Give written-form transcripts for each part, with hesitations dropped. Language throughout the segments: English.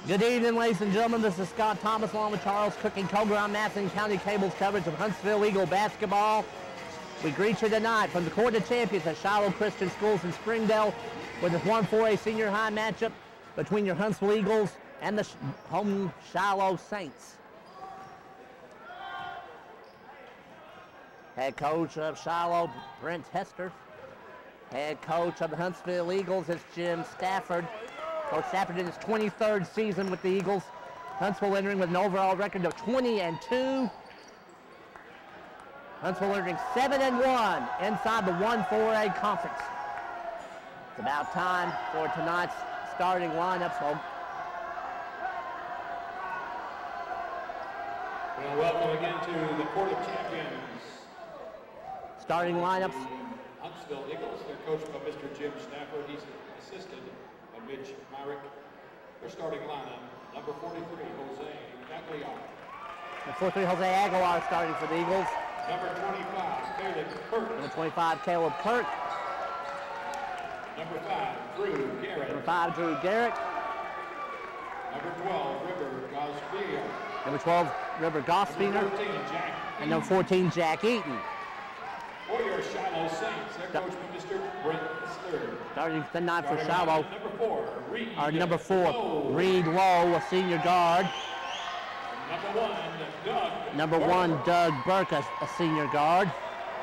Good evening, ladies and gentlemen. This is Scott Thomas along with Charles Cook and Cogram Madison County Cable's coverage of Huntsville Eagle basketball. We greet you tonight from the Court of Champions at Shiloh Christian Schools in Springdale with this 1-4A senior high matchup between your Huntsville Eagles and the home Shiloh Saints. Head coach of Shiloh, Brent Hester. Head coach of the Huntsville Eagles is Jim Stafford. Coach Stafford in his 23rd season with the Eagles. Huntsville entering with an overall record of 20-2. Huntsville entering 7-1 inside the 1-4A conference. It's about time for tonight's starting lineup. So well, welcome again to the Court of Champions. Starting lineups. Huntsville Eagles, they're coached by Mr. Jim Stafford. He's assisted by Mitch Myrick. Their starting lineup, number 43, Jose Aguilar. The 43, Jose Aguilar starting for the Eagles. Number 25, Caleb Kirk. Number 25, Caleb Kirk. Number 5, Drew Garrett. Number 5, Drew Garrett. Number 12, River Gosbia. Number 12, River Gosbiner. Number 14, Jack. And number 14, Jack Eaton. For your Shiloh Saints, they're coached by Mr. Brent Hester. Starting tonight for Shiloh. Number 4, Reed. Our number 4, Reed Lowe, a senior guard. Number 1, Doug. Number 1, Doug Burke, a senior guard.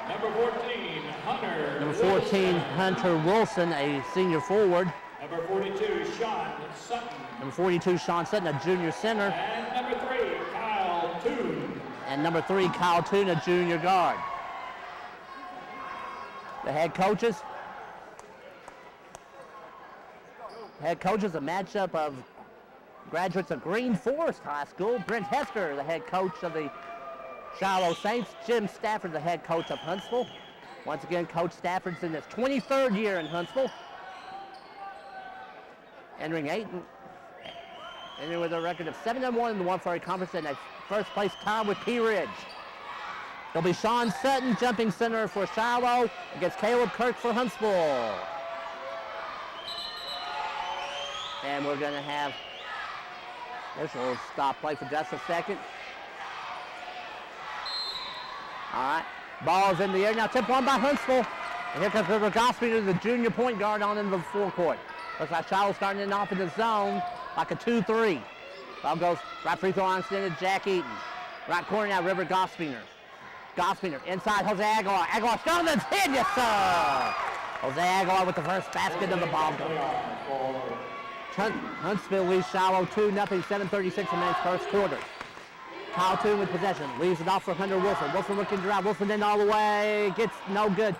Number 14, Hunter. Number 14, Hunter Wilson, a senior forward. Number 42, Sean Sutton. Number 42, Sean Sutton, a junior center. And number 3, Kyle Toon. And number 3, Kyle Toon, a junior guard. The head coaches. Head coaches, a matchup of graduates of Green Forest High School. Brent Hester, the head coach of the Shiloh Saints. Jim Stafford, the head coach of Huntsville. Once again, Coach Stafford's in his 23rd year in Huntsville. Entering with a record of 7-1 in the 1-4A conference and a first place tie with Pea Ridge. It'll be Sean Sutton, jumping center for Shiloh, against Caleb Kirk for Huntsville. And we're going to have, this will stop play for just a second. All right, ball's in the air. Now tip one by Huntsville. And here comes River Gosbiner, the junior point guard, on into the forecourt. Looks like Shiloh starting it off in the zone like a 2-3. Ball goes right free throw line extended, Jack Eaton. Right corner now, River Gosbiner. Gosbiner inside Jose Aguilar. Aguilar still in the hit, yes sir! Jose Aguilar with the first basket of the ball game. Huntsville leads Shiloh 2-0, 7:36 remains first quarter. Kyle Toon with possession, leaves it off for Hunter Wilson. Wilson looking to drive, Wilson in all the way, gets no good.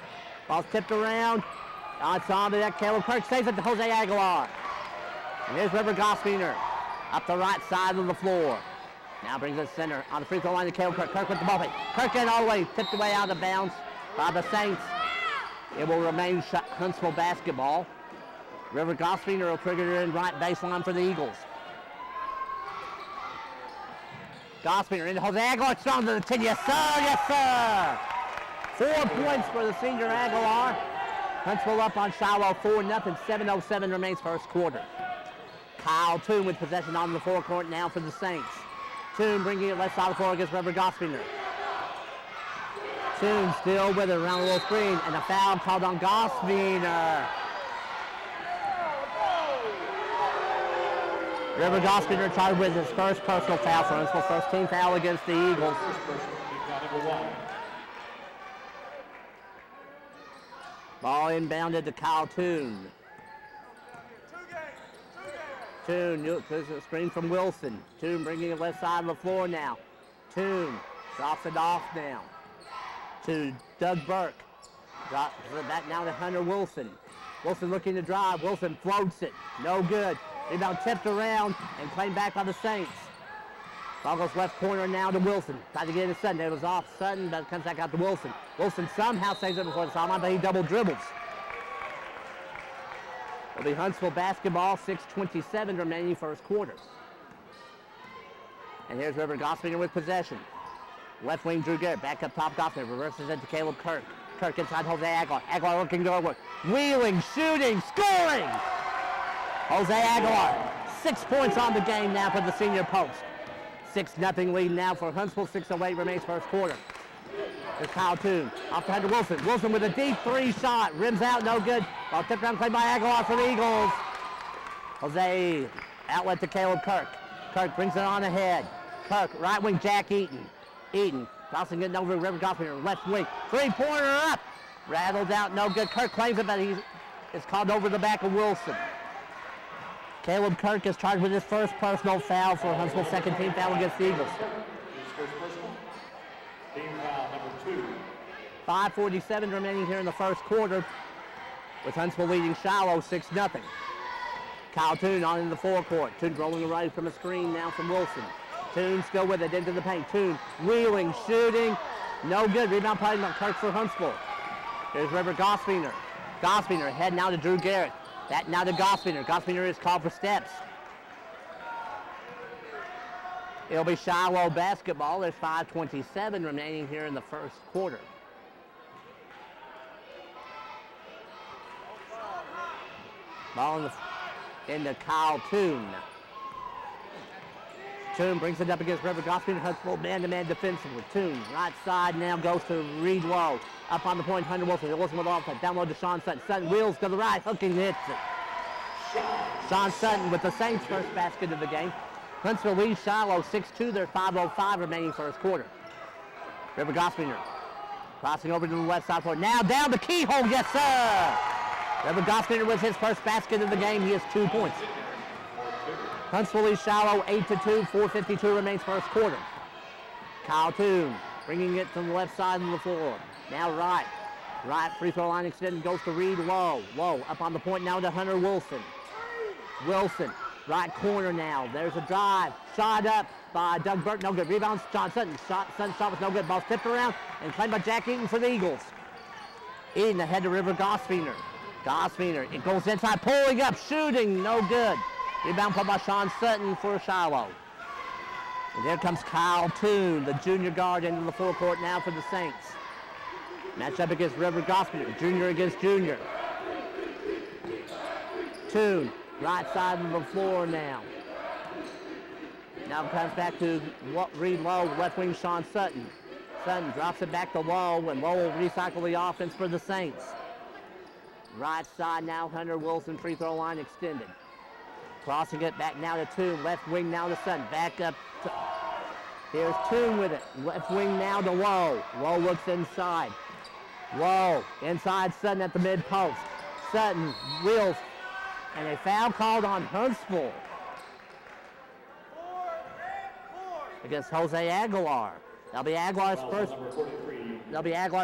Ball's tipped around. It's on to that. Caleb Kirk saves it to Jose Aguilar. And here's River Gosbiner up the right side of the floor. Now brings it center on the free throw line to Caleb Kirk. Kirk with the ball. Kirk in all the way, tipped away out of bounds by the Saints. It will remain Huntsville basketball. River Gosbiner will trigger it in right baseline for the Eagles. Gosbiner into Jose Aguilar, strong to the 10. Yes, sir, yes, sir. 4 points for the senior Aguilar. Huntsville up on Shiloh 4-0, 7:07 remains first quarter. Kyle Toon with possession on the forecourt now for the Saints. Toon bringing it left side of the floor against River Gosbiner. Toon still with it around the little screen, and a foul called on Gosbiner. River Gosbiner charged with his first personal foul for Huntsville, first team foul against the Eagles. Ball inbounded to Kyle Toon. Toon, a screen from Wilson. Toon bringing it left side of the floor now. Toon drops it off now to Doug Burke. Drops it back now to Hunter Wilson. Wilson looking to drive. Wilson floats it. No good. Rebound tipped around and claimed back by the Saints. Ball goes left corner now to Wilson. Tried to get it to Sutton. It was off Sutton, but it comes back out to Wilson. Wilson somehow saves it before the sideline, but he double dribbles. It'll be Huntsville basketball, 6:27 remaining first quarter. And here's River Gosbiner with possession. Left wing Drew Garrett, back up top Gosbiner, reverses it to Caleb Kirk. Kirk inside Jose Aguilar. Aguilar looking to go. Wheeling, shooting, scoring! Jose Aguilar 6 points on the game now for the senior post. 6-0 lead now for Huntsville. 6:08 remains first quarter. Here's Kyle Toon. Off to Hunter Wilson. Wilson with a deep 3 shot. Rims out, no good. Ball tipped around, played by Aguilar for the Eagles. Jose, outlet to Caleb Kirk. Kirk brings it on ahead. Kirk, right wing, Jack Eaton. Eaton, tossing it over to River Gospel, left wing. 3-pointer up. Rattled out, no good. Kirk claims it, but it's called over the back of Wilson. Caleb Kirk is charged with his first personal foul for Huntsville's second team foul against the Eagles. His first personal. Team foul number 2. 5:47 remaining here in the first quarter, with Huntsville leading Shiloh 6-0. Kyle Toon on in the forecourt. Toon rolling away from a screen now from Wilson. Toon still with it into the paint. Toon wheeling, shooting, no good. Rebound played by Kirk for Huntsville. Here's River Gospiner. Gospiner head now to Drew Garrett. That now to Gospiner. Gospiner is called for steps. It'll be Shiloh basketball. There's 5:27 remaining here in the first quarter. Ball into Kyle Toon. Toon brings it up against River Gospiner. Huntsville man-to-man defensively. Toon, right side now goes to Reed Lowe. Up on the point, Hunter Wilson. Wilson with offense. Down low to Sean Sutton. Sutton wheels to the right, hooking, hits it. Sean Sutton with the Saints' first basket of the game. Huntsville leads Shiloh 6-2. There's 5:05 remaining first quarter. River Gospiner crossing over to the left side for now down the keyhole. Yes, sir. River Gospiner with his first basket of the game. He has 2 points. Huntsville leads Shiloh 8-2. 4:52 remains first quarter. Kyle Toon bringing it to the left side of the floor. Now right free throw line extended goes to Reed Lowe. Lowe up on the point now to Hunter Wilson. Wilson, right corner now. There's a drive. Shot up by Doug Burke. No good. Rebound, John Sutton. Sutton shot was no good. Ball tipped around and claimed by Jack Eaton for the Eagles. Eaton ahead to River Gospiner. Gospiner, it goes inside, pulling up, shooting, no good. Rebound played by Sean Sutton for Shiloh. And there comes Kyle Toon, the junior guard, into the forecourt now for the Saints. Match up against River Gospiner, junior against junior. Toon, right side of the floor now. Now comes back to Reed Lowe, left wing Sean Sutton. Sutton drops it back to Lowe, and Lowe will recycle the offense for the Saints. Right side now, Hunter Wilson, free throw line extended. Crossing it back now to Toon, left wing now to Sutton, back up to, here's Toon with it, left wing now to Lowe. Lowe looks inside. Lowe, inside Sutton at the mid post. Sutton wheels, and a foul called on Huntsville against Jose Aguilar. That'll be Aguilar's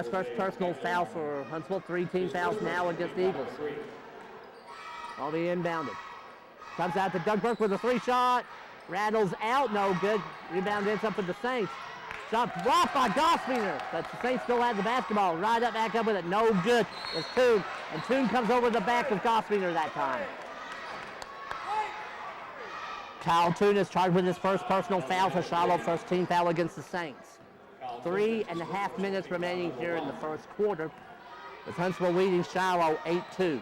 first personal foul for Huntsville. 3 team fouls now against the Eagles. I'll be inbounded. Comes out to Doug Burke with a 3 shot. Rattles out, no good. Rebound ends up with the Saints. Shot blocked by Gospiner, but the Saints still have the basketball. Right up, back up with it, no good. It's Toon, and Toon comes over the back of Gospiner that time. Kyle Toon is charged with his first personal foul for Shiloh, first team foul against the Saints. 3.5 minutes remaining here in the first quarter, with Huntsville leading Shiloh 8-2.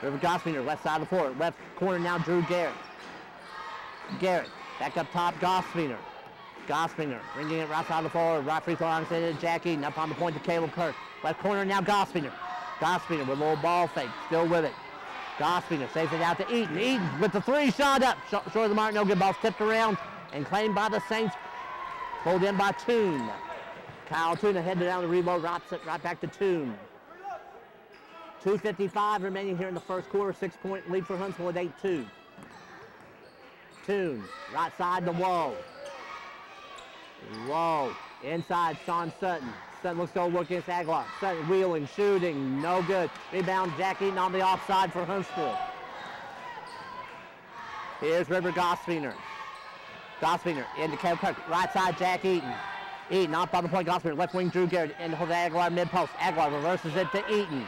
River Gospiner, left side of the floor, left corner now Drew Garrett. Garrett, back up top, Gospiner. Gospiner, bringing it right side of the floor, right free throw line extended to Jack Eaton, up on the point to Caleb Kirk. Left corner now Gospiner. Gospiner with a little ball fake, still with it. Gospiner saves it out to Eaton. Eaton with the 3 shot up, short of the mark, no good. Ball tipped around and claimed by the Saints. Pulled in by Toon. Kyle Toon ahead down the reload, drops it right back to Toon. 2:55 remaining here in the first quarter. 6-point lead for Huntsville at 8-2. Toon, right side to Lowe. Lowe, inside Sean Sutton. Sutton looks to work against Aguilar. Sutton wheeling, shooting, no good. Rebound, Jack Eaton on the offside for Huntsville. Here's River Gospiner. Gospiner into Caleb Kirk. Right side, Jack Eaton. Eaton off by the point. Gospiner, left wing, Drew Garrett into the Aguilar mid post. Aguilar reverses it to Eaton.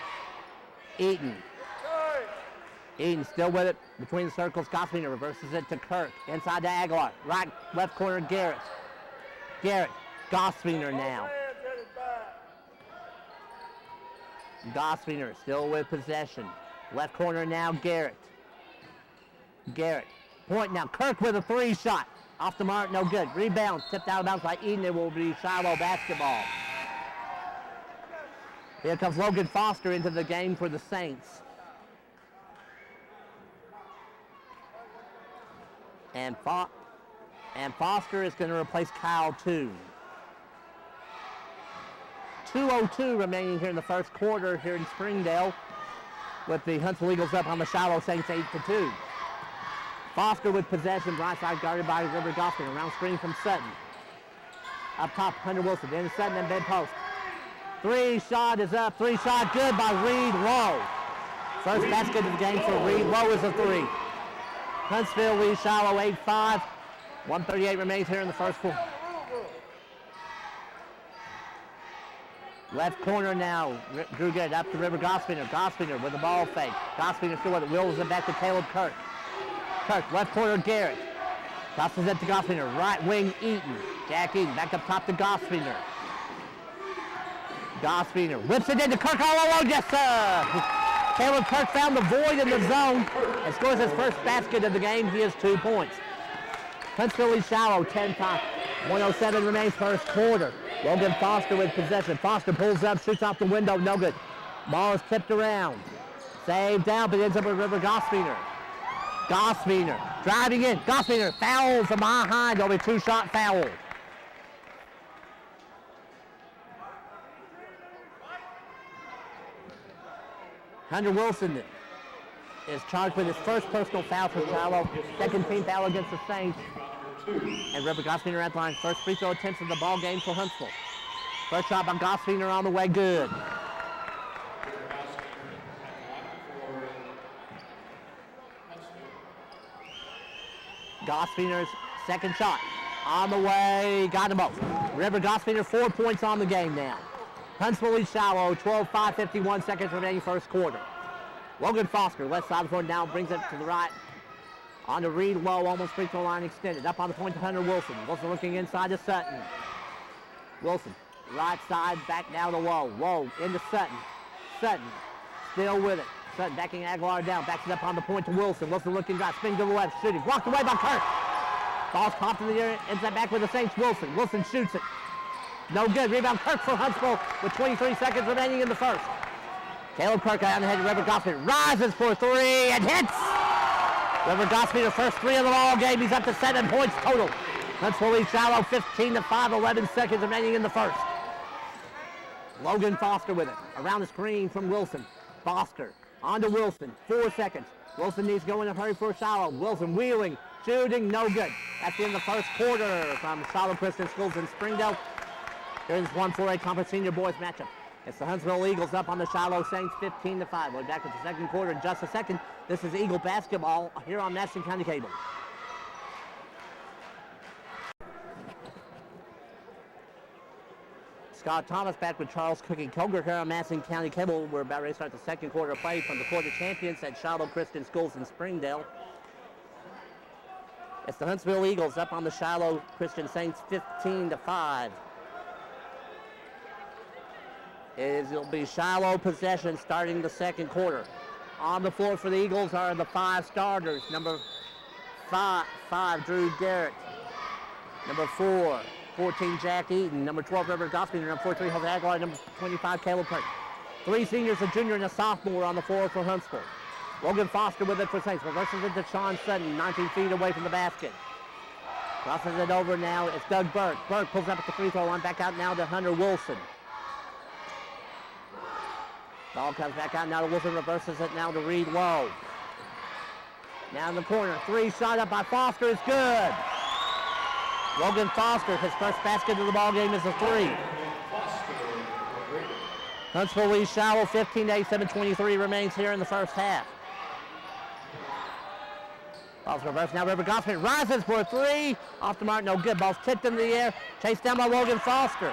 Eaton still with it between the circles. Gospiner reverses it to Kirk. Inside to Aguilar. Right, left corner, Garrett. Garrett, Gospiner now. Gospiner still with possession. Left corner now, Garrett. Garrett Point now. Kirk with a 3 shot. Off the mark, no good. Rebound, tipped out of bounds by Eden. It will be Shiloh basketball. Here comes Logan Foster into the game for the Saints. And Foster is going to replace Kyle Toon. 2:02 remaining here in the first quarter here in Springdale, with the Huntsville Eagles up on the Shiloh Saints 8-2. Foster with possession, right side guarded by River Gospin. Around screen from Sutton. Up top, Hunter Wilson. Into Sutton and mid post. 3 shot is up. 3 shot good by Reed Lowe. First basket of the game for Reed Lowe is a 3. Huntsville leads Shiloh 8-5. 1:38 remains here in the first quarter. Left corner now. Drew Garrett up to River Gospiner. Gospiner with the ball fake. Gospiner still with it. Wills it back to Caleb Kirk. Kirk, left corner Garrett. Tosses it to Gospiner. Right wing Eaton. Jack Eaton back up top to Gospiner. Gospiner whips it into Kirk all alone. Yes, sir. Caleb Kirk found the void in the zone and scores his first basket of the game. He has 2 points. Huntsville leads Shiloh 10-5. 1:07 remains first quarter. Logan Foster with possession. Foster pulls up, shoots off the window, no good. Ball is tipped around. Saved down, but ends up with River Gospiner. Gospiner driving in. Gospiner fouls from behind. There'll be 2-shot foul. Hunter Wilson is charged with his first personal foul for Shiloh. Second team foul against the Saints. And River Gospiner at the line. First free throw attempts of the ball game for Huntsville. First shot by Gospiner on the way, good. Gospiner's second shot on the way, got him both. River Gospiner 4 points on the game now. Huntsville leads Shiloh 12-5, 51 seconds remaining first quarter. Logan Foster, left side of the floor now, brings it to the right. On to Reed Lowe, almost free throw line extended. Up on the point to Hunter Wilson. Wilson looking inside to Sutton. Wilson, right side, back now to Lowe. Lowe into Sutton. Sutton, still with it. Sutton backing Aguilar down, backs it up on the point to Wilson. Wilson looking right, spin to the left, shooting. Blocked away by Kirk. Ball's popped in the air, ends up back with the Saints. Wilson. Wilson shoots it. No good. Rebound Kirk for Huntsville with 23 seconds remaining in the first. Caleb Kirk on the head to River Gospiner. Rises for 3 and hits. River Gospiner first 3 of the ball game. He's up to 7 points total. Huntsville leads Shiloh 15-5, 11 seconds remaining in the first. Logan Foster with it. Around the screen from Wilson. Foster on to Wilson. 4 seconds. Wilson needs to go in a hurry for Shiloh. Wilson wheeling, shooting, no good. That's the end of the first quarter from Shiloh Christian Schools in Springdale. Here's this 1-4-8 Conference Senior Boys matchup. It's the Huntsville Eagles up on the Shiloh Saints 15-5. We'll be back with the second quarter in just a second. This is Eagle basketball here on Madison County Cable. Scott Thomas back with Charles Cookie Koger here on Madison County Cable. We're about ready to start the second quarter of play from the quarter champions at Shiloh Christian Schools in Springdale. It's the Huntsville Eagles up on the Shiloh Christian Saints 15-5. It'll be Shiloh possession starting the second quarter. On the floor for the Eagles are the 5 starters. Number 5, Drew Garrett. Number 4, 14, Jack Eaton. Number 12, River Gospiner. Number 43, Jose Aguilar. Number 25, Caleb Kirk. 3 seniors, a junior and a sophomore on the floor for Huntsville. Logan Foster with it for Saints. Reverses it to Sean Sutton, 19 feet away from the basket. Crosses it over now. It's Doug Burke. Burke pulls up at the free throw line. Back out now to Hunter Wilson. Ball comes back out now to Wilson, reverses it now to Reed Lowe. Now in the corner, 3 shot up by Foster is good. Logan Foster, his first basket of the ball game is a 3. Huntsville leads Shiloh 15-8, 7:23 remains here in the first half. Ball's reversed now, River Gospin rises for a 3. Off the mark, no good. Ball's tipped in the air, chased down by Logan Foster.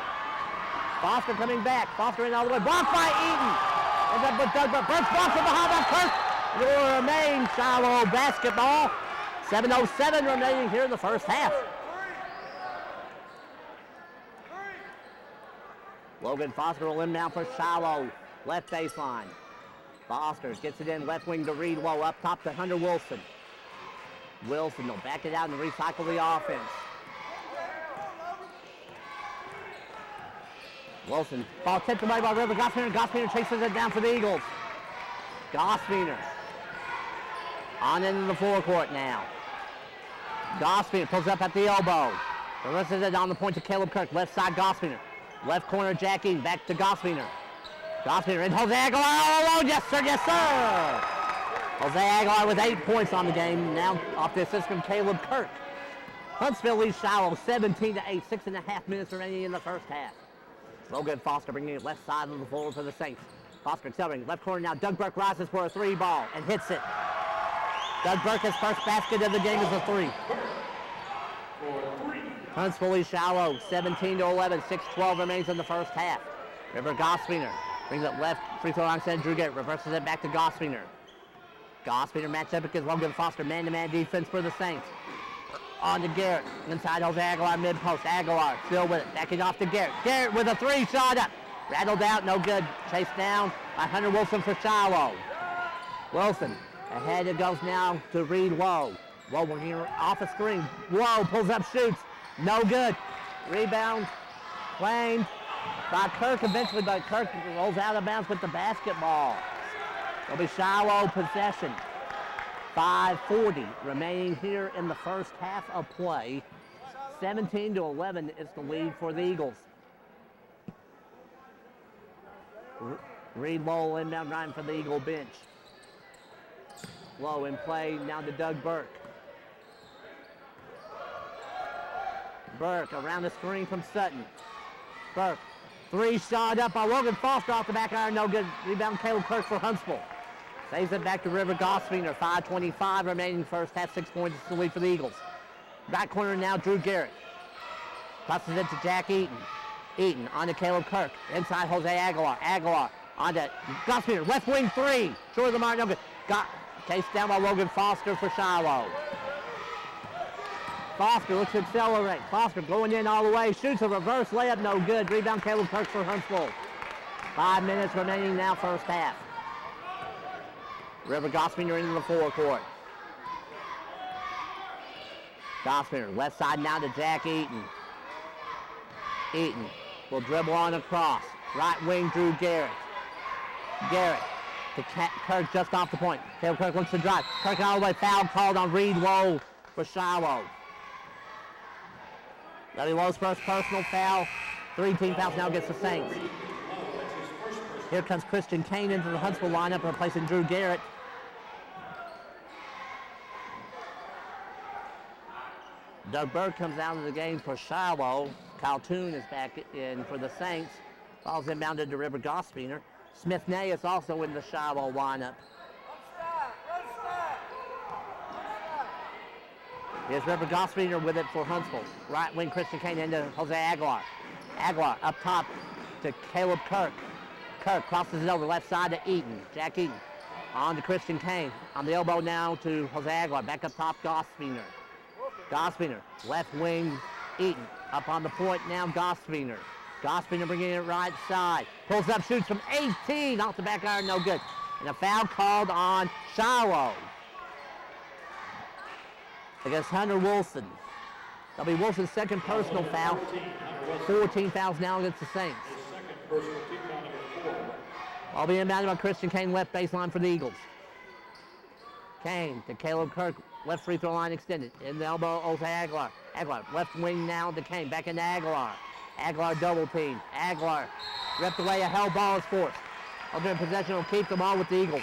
Foster coming back, Foster in all the way, blocked by Eaton. Ends up with Doug Burke. Burke's blocked from behind by Kirk. It will remain Shiloh basketball. 7:07 remaining here in the first half. Logan Foster will in now for Shiloh. Left baseline. Foster gets it in left wing to Reed Lowe. Up top to Hunter Wilson. Wilson will back it out and recycle the offense. Wilson, ball tipped away by River Goswiner. Goswiner chases it down for the Eagles. Goswiner on into the forecourt now. Goswiner pulls up at the elbow. Reverses it on the point to Caleb Kirk. Left side Goswiner. Left corner Jack Eaton. Back to Goswiner. Goswiner and Jose Aguilar all alone. Yes, sir. Yes, sir. Jose Aguilar with 8 points on the game. Now off the assist from Caleb Kirk. Huntsville leads Shiloh 17-8. 6.5 minutes remaining in the first half. Logan Foster bringing it left side of the floor for the Saints. Foster accelerating. Left corner now. Doug Burke rises for a 3 ball and hits it. Doug Burke's first basket of the game is a 3. Huntsville leads Shiloh 17-11. 6:12 remains in the first half. River Goswiner brings it left. Free throw line center. Drew Garrett reverses it back to Goswiner. Goswiner matched up against Logan Foster. Man-to-man defense for the Saints. On to Garrett. Inside Jose Aguilar mid-post. Aguilar still with it. Backing off to Garrett. Garrett with a 3 shot up. Rattled out. No good. Chased down by Hunter Wilson for Shiloh. Wilson ahead. It goes now to Reed Lowe. Lowe working off a screen. Lowe pulls up, shoots. No good. Rebound claimed by Kirk eventually, but Kirk rolls out of bounds with the basketball. It'll be Shiloh possession. 5:40 remaining here in the first half of play. 17-11 is the lead for the Eagles. Reed Lowe inbound right for the Eagle bench. Lowe in play now to Doug Burke. Burke around the screen from Sutton. Burke, 3 shot up by Logan Foster off the back iron, no good. Rebound Caleb Kirk for Huntsville. Saves it back to River Goswiner. 5:25 remaining first half. 6 points to lead for the Eagles. Right corner now, Drew Garrett. Passes it to Jack Eaton. Eaton on to Caleb Kirk. Inside Jose Aguilar. Aguilar on to Goswiner. Left wing 3. Short of the mark, no good. Got chased down by Logan Foster for Shiloh. Foster looks to accelerate. Foster going in all the way. Shoots a reverse layup, no good. Rebound Caleb Kirk for Huntsville. 5 minutes remaining now, first half. River Goswiner into the forecourt. Goswiner left side now to Jack Eaton. Eaton will dribble on across. Right wing Drew Garrett. Garrett to Kirk just off the point. Caleb Kirk looks to drive. Kirk all the way. Foul called on Reed Lowe for Shiloh. That'll be Lowe's first personal foul. 3 team fouls now against the Saints. Here comes Christian Kane into the Huntsville lineup, replacing Drew Garrett. Doug Burke comes out of the game for Shiloh. Kyle Toon is back in for the Saints. Ball's inbounded to River Goswiner. Smith Nay is also in the Shiloh lineup. Here's River Goswiner with it for Huntsville. Right wing Christian Kane into Jose Aguilar. Aguilar up top to Caleb Kirk. Kirk crosses it over left side to Eaton. Jack Eaton on to Christian Kane. On the elbow now to Jose Aguilar. Back up top Goswiner. Goswiner left wing Eaton. Up on the point now Goswiner. Goswiner bringing it right side. Pulls up, shoots from 18. Off the back iron, no good. And a foul called on Shiloh against Hunter Wilson. That'll be Wilson's second personal foul. 14 fouls now against the Saints. I'll be inbounded by Christian Kane, left baseline for the Eagles. Kane to Caleb Kirk, left free throw line extended. In the elbow, Jose Aguilar. Aguilar, left wing now to Kane, back into Aguilar. Aguilar double team. Aguilar ripped away, a held ball is forced. Ultimate possession will keep the ball with the Eagles.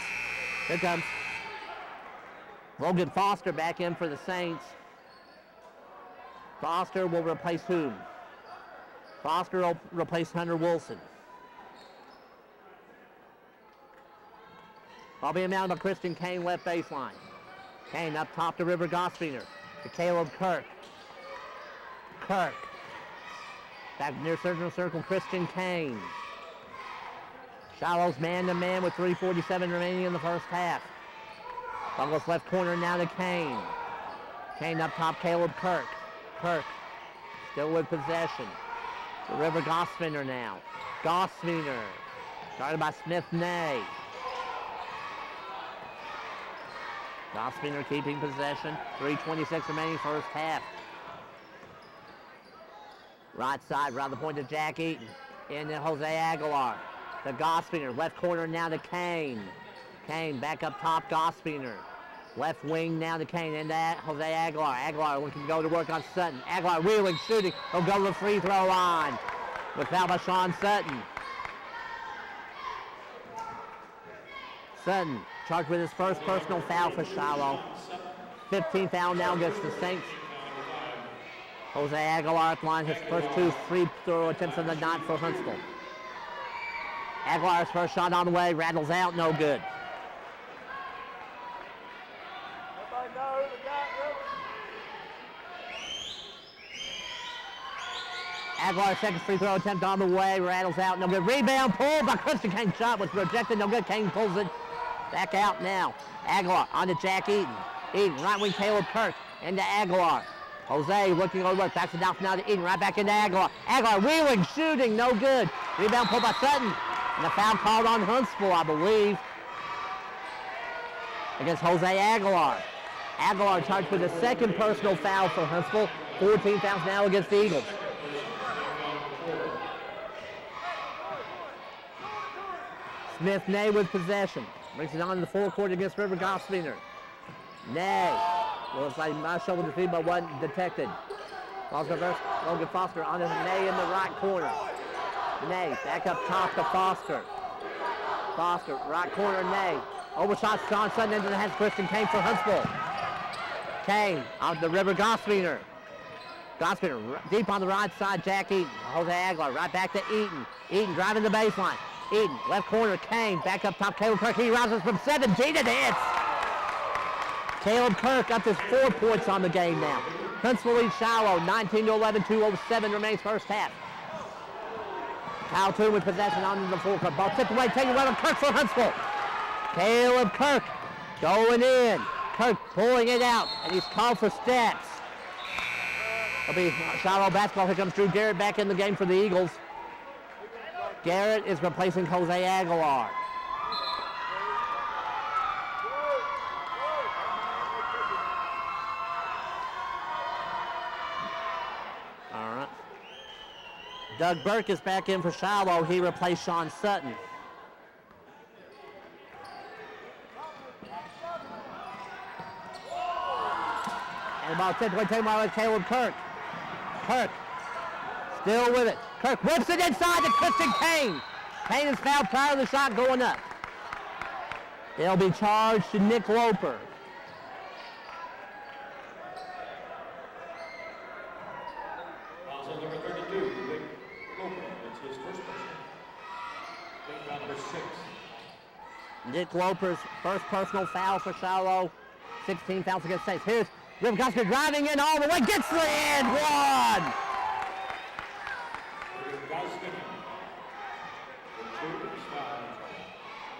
Here comes Logan Foster back in for the Saints. Foster will replace whom? Foster will replace Hunter Wilson. I'll be inbounded by Christian Kane, left baseline. Kane up top to River Goswiner. To Caleb Kirk. Kirk. Back near circle, Christian Kane. Shiloh's man-to-man with 3:47 remaining in the first half. Douglas left corner now to Kane. Kane up top, Caleb Kirk. Kirk still with possession. To River Goswiner now. Goswiner. Started by Smith Nay. Gospener keeping possession. 3:26 remaining first half. Right side, around the point to Jack Eaton. And then Jose Aguilar. To Gospener. Left corner now to Kane. Kane back up top, Gospener. Left wing now to Kane. Into Jose Aguilar. Aguilar looking to go to work on Sutton. Aguilar wheeling, shooting. He'll go to the free throw line. With foul by Sean Sutton. Sutton charged with his first personal foul for Shiloh. 15th foul now against the Saints. Jose Aguilar line his first 2 free throw attempts on the night for Huntsville. Aguilar's first shot on the way, rattles out, no good. Aguilar's second free throw attempt on the way, rattles out, no good. Rebound pulled by Christian Kane. Shot was rejected, no good. Kane pulls it back out now. Aguilar on to Jack Eaton. Eaton, right wing Caleb Kirk into Aguilar. Jose looking over work, backs it down now to Eaton, right back into Aguilar. Aguilar wheeling, shooting, no good. Rebound pulled by Sutton. And a foul called on Huntsville, I believe, against Jose Aguilar. Aguilar charged with the second personal foul for Huntsville. 14 fouls now against the Eagles. Smith-Nay with possession. Brings it on to the forecourt against River Gospener. Nay. Looks like my shoulder defeat, but wasn't detected. Logan Foster on to Nay in the right corner. Nay, back up top to Foster. Foster, right corner, Nay. Overshot Sean Sutton into the hands. Christian Kane for Huntsville. Kane on the River Gospener. Gospener deep on the right side, Jack Eaton. Jose Aguilar right back to Eaton. Eaton driving the baseline. Eaton, left corner, Kane. Back up top, Caleb Kirk. He rises from 17 and hits. Caleb Kirk up to 4 points on the game now. Huntsville leads Shiloh, 19-11, 2:07 remains first half. Kyle Toon with possession on the forecourt. Ball tipped away, taken away from Kirk for Huntsville. Caleb Kirk going in. Kirk pulling it out, and he's called for steps. It'll be Shiloh basketball. Here comes Drew Garrett back in the game for the Eagles. Garrett is replacing Jose Aguilar. All right. Doug Burke is back in for Shiloh. He replaced Sean Sutton. And the ball tipped away, taken by Caleb Kirk. Kirk still with it. Kirk whips it inside to Christian Kane. Kane is fouled prior to the shot going up. They'll be charged to Nick Loper. Fouls on number 32, Nick Loper. It's his first personal. Take foul number 6. Nick Loper's first personal foul for Shiloh. 16 fouls against Saints. Here's River Gospener driving in all the way. Gets the end. One.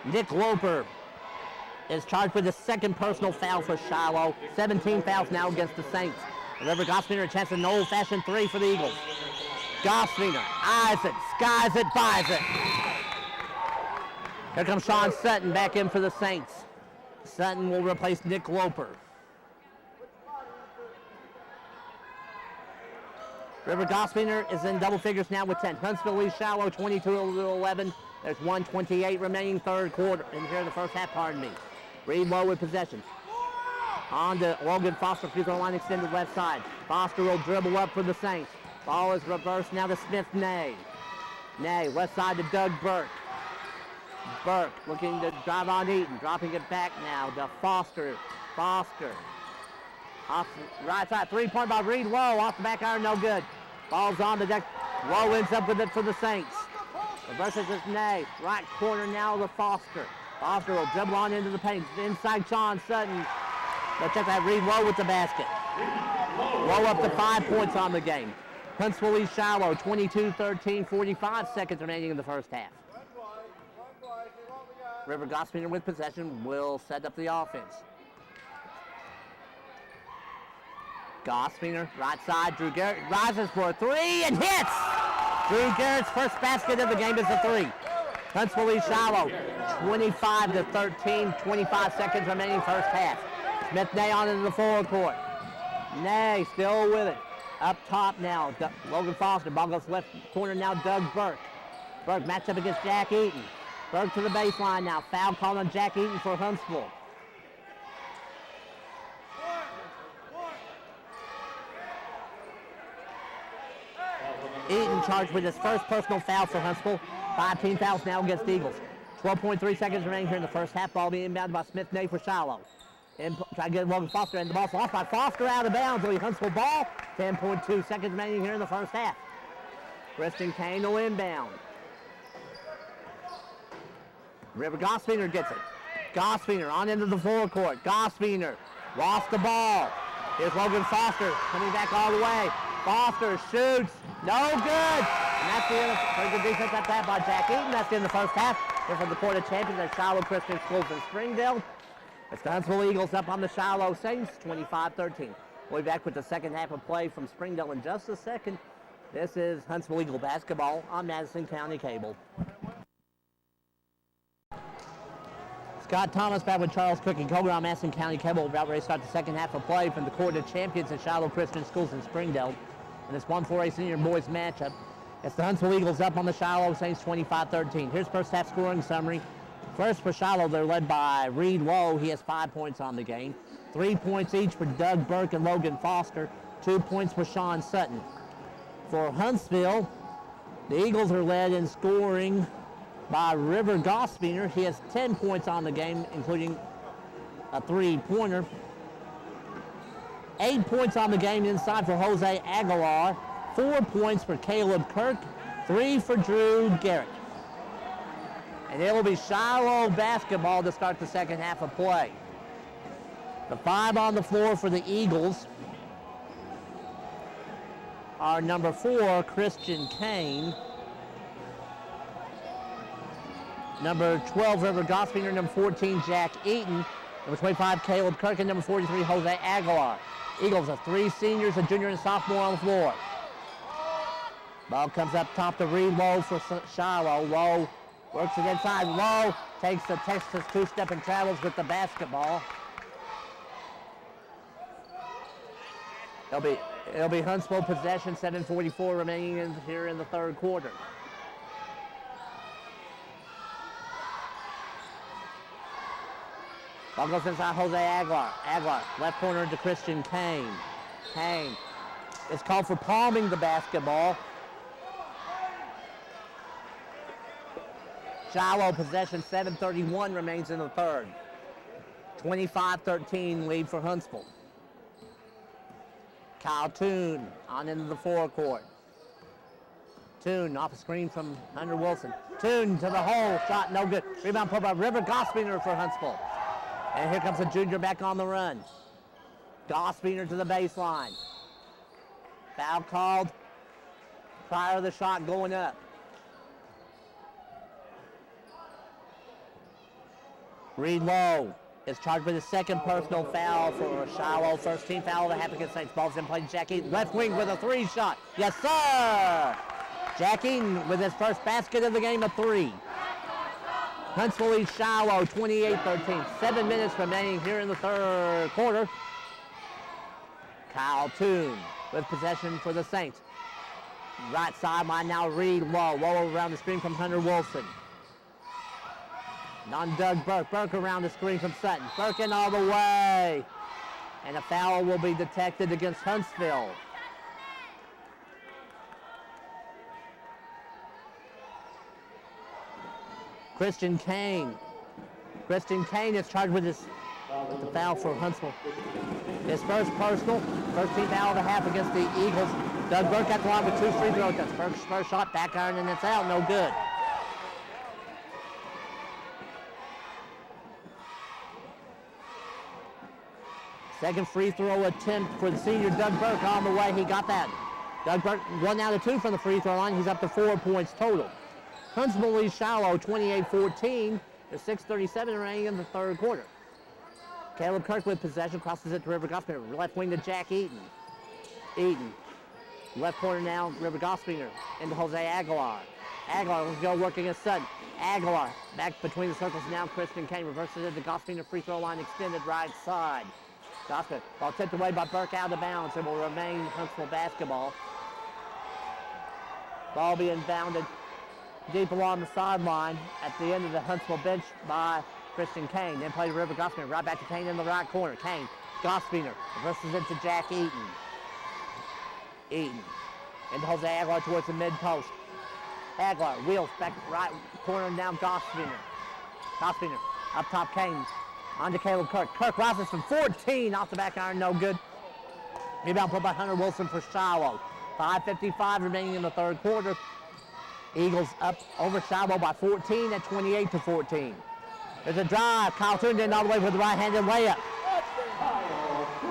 Nick Loper is charged with the second personal foul for Shiloh. 17 fouls now against the Saints. River Gospener a chance at an old-fashioned 3 for the Eagles. Gospener eyes it, skies it, buys it. Here comes Sean Sutton back in for the Saints. Sutton will replace Nick Loper. River Gospener is in double figures now with 10. Huntsville leads Shiloh 22-11. There's 1:28 remaining third quarter. In here in the first half, pardon me. Reed Lowe with possession. On to Logan Foster, free throw line extended left side. Foster will dribble up for the Saints. Ball is reversed now to Smith-Nay. Nay, left side to Doug Burke. Burke looking to drive on Eaton, dropping it back now to Foster. Foster. Off the right side, 3-point by Reed Lowe, off the back iron, no good. Ball's on the deck. Lowe ends up with it for the Saints. Reverses is Nay. Right corner now to Foster. Foster will dribble on into the paint. Inside Sean Sutton. But check that, Reed Lowe with the basket. Lowe up to 5 points on the game. Huntsville leads Shiloh 22-13, 45 seconds remaining in the first half. River Gospener with possession will set up the offense. Gospener, right side, Drew Garrett rises for a 3 and hits! Drew Garrett's first basket of the game is a 3. Huntsville leads Shiloh 25-13, 25 seconds remaining first half. Smith Nay on into the forward court. Nay still with it. Up top now, Logan Foster. Ball goes left corner now, Doug Burke. Burke matched up against Jack Eaton. Burke to the baseline now. Foul call on Jack Eaton for Huntsville. Eaton charged with his first personal foul for Huntsville. 5 team fouls now against the Eagles. 12.3 seconds remaining here in the first half. Ball being inbounded by Smith Nay for Shiloh. Try to get Logan Foster in. The ball's lost by Foster out of bounds. It'll be Huntsville ball. 10.2 seconds remaining here in the first half. Kristen Kane will inbound. River Gosfiner gets it. Gosfiner on into the forward court. Gosfiner lost the ball. Here's Logan Foster coming back all the way. Foster shoots. No good. And that's the end of very good defense at that by Jack Eaton. That's the end of the first half. Here from the Court of Champions at Shiloh Christian Schools in Springdale. It's the Huntsville Eagles up on the Shiloh Saints, 25-13. We'll be back with the second half of play from Springdale in just a second. This is Huntsville Eagle basketball on Madison County Cable. Scott Thomas back with Charles Cook and Colgan on Madison County Cable. We're about ready to start the second half of play from the Court of Champions at Shiloh Christian Schools in Springdale. In this 1-4A senior boys matchup, it's the Huntsville Eagles up on the Shiloh Saints, 25-13. Here's first half scoring summary. First for Shiloh, they're led by Reed Lowe. He has 5 points on the game. 3 points each for Doug Burke and Logan Foster. 2 points for Sean Sutton. For Huntsville, the Eagles are led in scoring by River Gosfiner. He has 10 points on the game, including a 3-pointer. 8 points on the game inside for Jose Aguilar. 4 points for Caleb Kirk. 3 for Drew Garrett. And it will be Shiloh basketball to start the second half of play. The 5 on the floor for the Eagles are number 4, Christian Kane. Number 12, River Gosfiner. Number 14, Jack Eaton. Number 25, Caleb Kirk. And number 43, Jose Aguilar. Eagles have 3 seniors, a junior and a sophomore on the floor. Ball comes up top to Reed Lowe for Shiloh. Lowe works it inside. Lowe takes the Texas two-step and travels with the basketball. It'll be Huntsville possession, 7:44 remaining here in the third quarter. Ball goes inside Jose Aguilar. Aguilar, left corner to Christian Kane. Kane is called for palming the basketball. Shiloh possession, 7:31 remains in the third. 25-13 lead for Huntsville. Kyle Toon on into the forecourt. Toon off a screen from Hunter Wilson. Toon to the hole, shot no good. Rebound put by River Gosfiner for Huntsville. And here comes the junior back on the run. Gosfiner to the baseline. Foul called prior to the shot going up. Reed Lowe is charged with his second personal foul for Shiloh. First team foul of the half against Saints. Ball's in play. Jack Eaton, left wing with a 3 shot. Yes, sir! Jack Eaton with his first basket of the game, a 3. Huntsville leads Shiloh 28-13. 7 minutes remaining here in the third quarter. Kyle Toon with possession for the Saints. Right sideline now, Reed Lowe. Lowe around the screen from Hunter Wilson. On Doug Burke. Burke around the screen from Sutton. Burke in all the way. And a foul will be detected against Huntsville. Christian Kane. Christian Kane is charged with the foul for Huntsville. His first personal, first team foul of the half against the Eagles. Doug Burke at the line with 2 free throw attempts. Burke's first shot, back iron, and it's out, no good. Second free throw attempt for the senior Doug Burke on the way. He got that. Doug Burke 1 out of 2 from the free throw line. He's up to 4 points total. Huntsville leads Shiloh 28-14. There's 6:37 remaining in the third quarter. Caleb Kirk with possession, crosses it to River Gosfiner. Left wing to Jack Eaton. Eaton. Left corner now, River Gosfiner into Jose Aguilar. Aguilar will go work against Sutton. Aguilar back between the circles now. Christian Kane reverses it to Gosfiner. Free throw line extended right side. Gospiner, ball tipped away by Burke out of bounds and will remain Huntsville basketball. Ball being bounded deep along the sideline at the end of the Huntsville bench by Christian Kane. Then play to River Gospiner, right back to Kane in the right corner. Kane, Gospiner, reverses it to Jack Eaton. Eaton, into Jose Aguilar towards the mid-post. Aguilar, wheels back right corner down Gospiner. Gospiner, up top Kane, on to Caleb Kirk. Kirk rises from 14, off the back iron, no good. Rebound put by Hunter Wilson for Shiloh. 5:55 remaining in the third quarter. Eagles up over Shiloh by 14 at 28-14. There's a drive. Kyle Toon in all the way with the right-handed layup.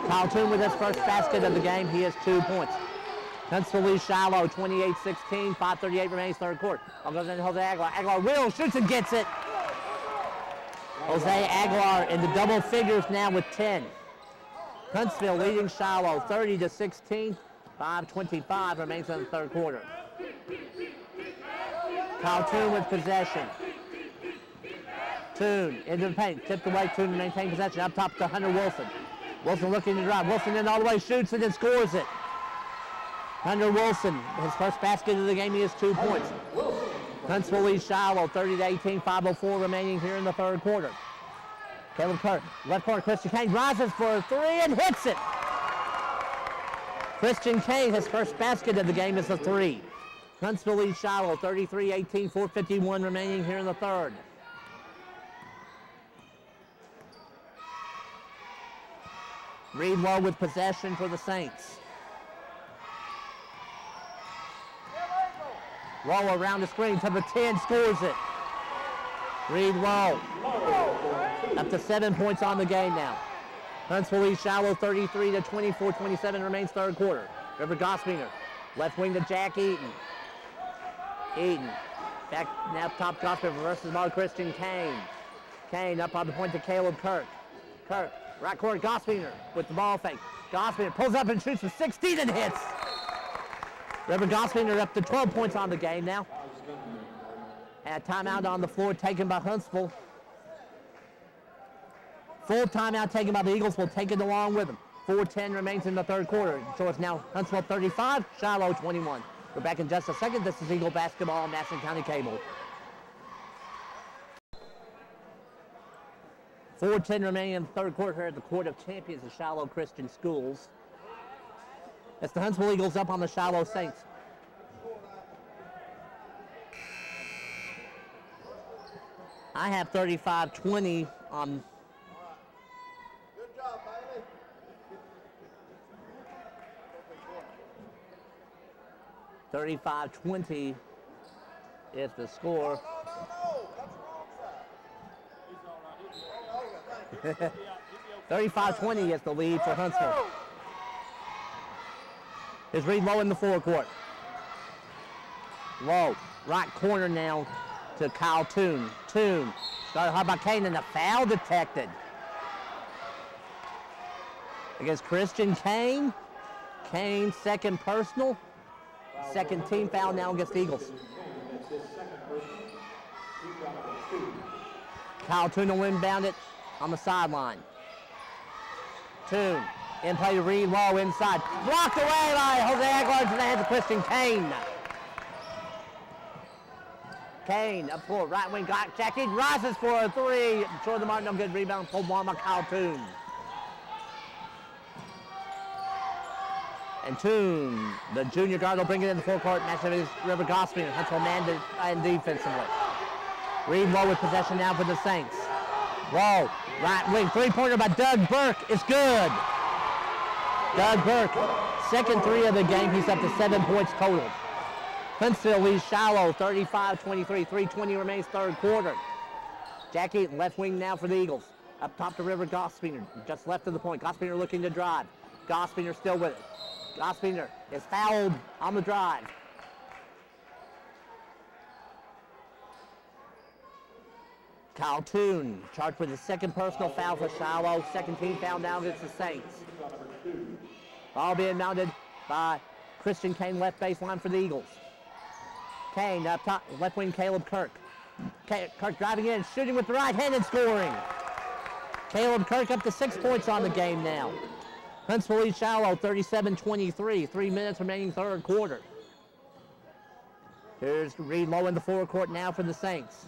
Kyle Toon with his first basket of the game. He has 2 points. Huntsville leads Shiloh 28-16. 5:38 remains third quarter. Ball goes into Jose Aguilar. Aguilar wheels, shoots and gets it. Jose Aguilar in the double figures now with 10. Huntsville leading Shiloh 30-16. 5:25 remains in the third quarter. Kyle Toon with possession. Toon into the paint, tipped away. Toon to maintain possession. Up top to Hunter Wilson. Wilson looking to drive. Wilson in all the way, shoots it and scores it. Hunter Wilson, his first basket of the game, he has 2 points. Huntsville leads Shiloh 30-18. 5:04 remaining here in the third quarter. Caleb Kirk, left corner, Christian Kane rises for a three and hits it. Christian Kane, his first basket of the game is a three. Huntsville leads Shiloh 33-18, 4:51 remaining here in the third. Reed Lowe with possession for the Saints. Lowe around the screen to the 10, scores it. Reed Lowe up to 7 points on the game now. Huntsville leads Shiloh 33-20, 4:27 remains third quarter. River Gospiner, left wing to Jack Eaton. Eaton, back now top Gospiner versus ball Christian Kane. Kane up on the point to Caleb Kirk. Kirk, right corner, Gospiner with the ball fake. Gospiner pulls up and shoots for 16 and hits. River Gospiner up to 12 points on the game now. And a timeout on the floor taken by Huntsville. Full timeout taken by the Eagles. Will take it along with them. 4:10 remains in the third quarter. So it's now Huntsville 35, Shiloh 21. We're back in just a second. This is Eagle basketball on Madison County Cable. 4:10 remaining in the third quarter here at the Court of Champions of Shiloh Christian Schools. It's the Huntsville Eagles up on the Shiloh Saints. I have 35-20 on. Good job, Bailey. 35-20 is the score. No, that's the wrong side. 35-20 is the lead for Huntsville. Is Reed Lowe in the forecourt. Lowe, right corner now to Kyle Toon. Toon, started hard by Kane and a foul detected against Christian Kane. Kane, second personal. Second team foul now against the Eagles. Kyle Toon will inbound it on the sideline. Toon, in play to Reed Lowe inside. Blocked away by Jose Aguilar to the hands of Christian Kane. Kane up floor, right wing, got Jack Eaton, rises for a three. Short of the mark, no good. Rebound pulled one by Kyle Toon. And Toon, the junior guard, will bring it in the forecourt. Match of his River Gospiner. Huntsville man and defensively. Reed Lowe with possession now for the Saints. Lowe, right wing, three-pointer by Doug Burke is good. Doug Burke, second three of the game. He's up to 7 points total. Huntsville leads Shiloh 35-23. 3:20 remains third quarter. Jack Eaton, left wing now for the Eagles. Up top to River Gospiner, just left of the point. Gospiner looking to drive. Gospiner still with it. Gospiner is fouled on the drive. Kyle Toon charged with his second personal foul for Shiloh. Second team foul now against the Saints. Ball being mounted by Christian Kane, left baseline for the Eagles. Kane up top, left wing Caleb Kirk. Kirk driving in, shooting with the right hand and scoring. Caleb Kirk up to 6 points on the game now. Huntsville leads Shiloh 37-23. 3 minutes remaining third quarter. Here's Reed Lowe in the forecourt now for the Saints.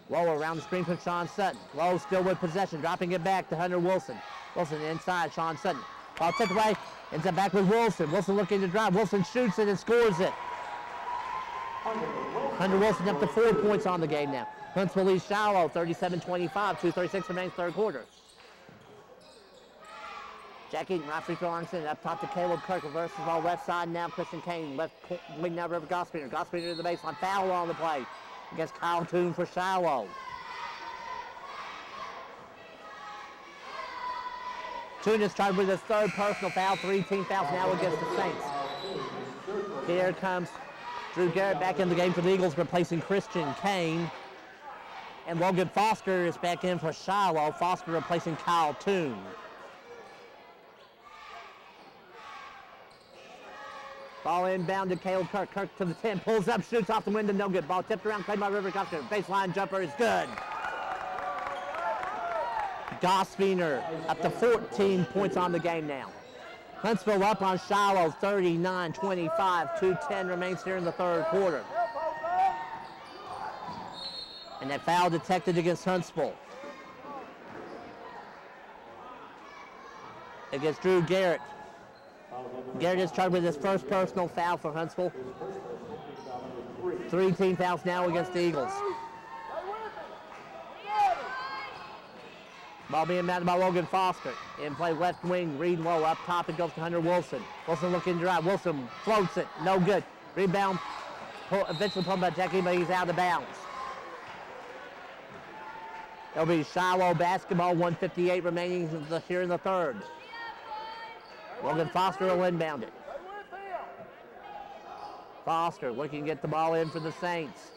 Lowe around the screen from Sean Sutton. Lowe still with possession, dropping it back to Hunter Wilson. Wilson inside, Sean Sutton. Ball tipped away, ends up back with Wilson. Wilson looking to drive. Wilson shoots it and scores it. Hunter Wilson up to 4 points on the game now. Huntsville leads Shiloh 37-25, 2:36 remains third quarter. Jack Eaton, right free throw line, up top to Caleb Kirk, reverses ball left side now, Christian Kane, left wing now, River Gospiner. Gospiner to the baseline, foul on the play against Kyle Toon for Shiloh. Toon is charged with his third personal foul, 3 team fouls now against the Saints. Here comes Drew Garrett back in the game for the Eagles, replacing Christian Kane. And Logan Foster is back in for Shiloh. Foster replacing Kyle Toon. Ball inbound to Caleb Kirk. Kirk to the 10, pulls up, shoots off the window, no good. Ball tipped around, played by River Gospiner. Baseline jumper is good. Gospiner up to 14 points on the game now. Huntsville up on Shiloh 39-25. 2:10 remains here in the third quarter. And that foul detected against Huntsville. Against Drew Garrett. Garrett is charged with his first personal foul for Huntsville. 3 team fouls now against the Eagles. Ball being mounted by Logan Foster. In play left wing, Reed Lowe up top. It goes to Hunter Wilson. Wilson looking to drive. Wilson floats it. No good. Rebound eventually pulled by Jackie, but he's out of bounds. It'll be Shiloh basketball, 1:58 remaining here in the third. Logan Foster will inbound it. Foster looking to get the ball in for the Saints.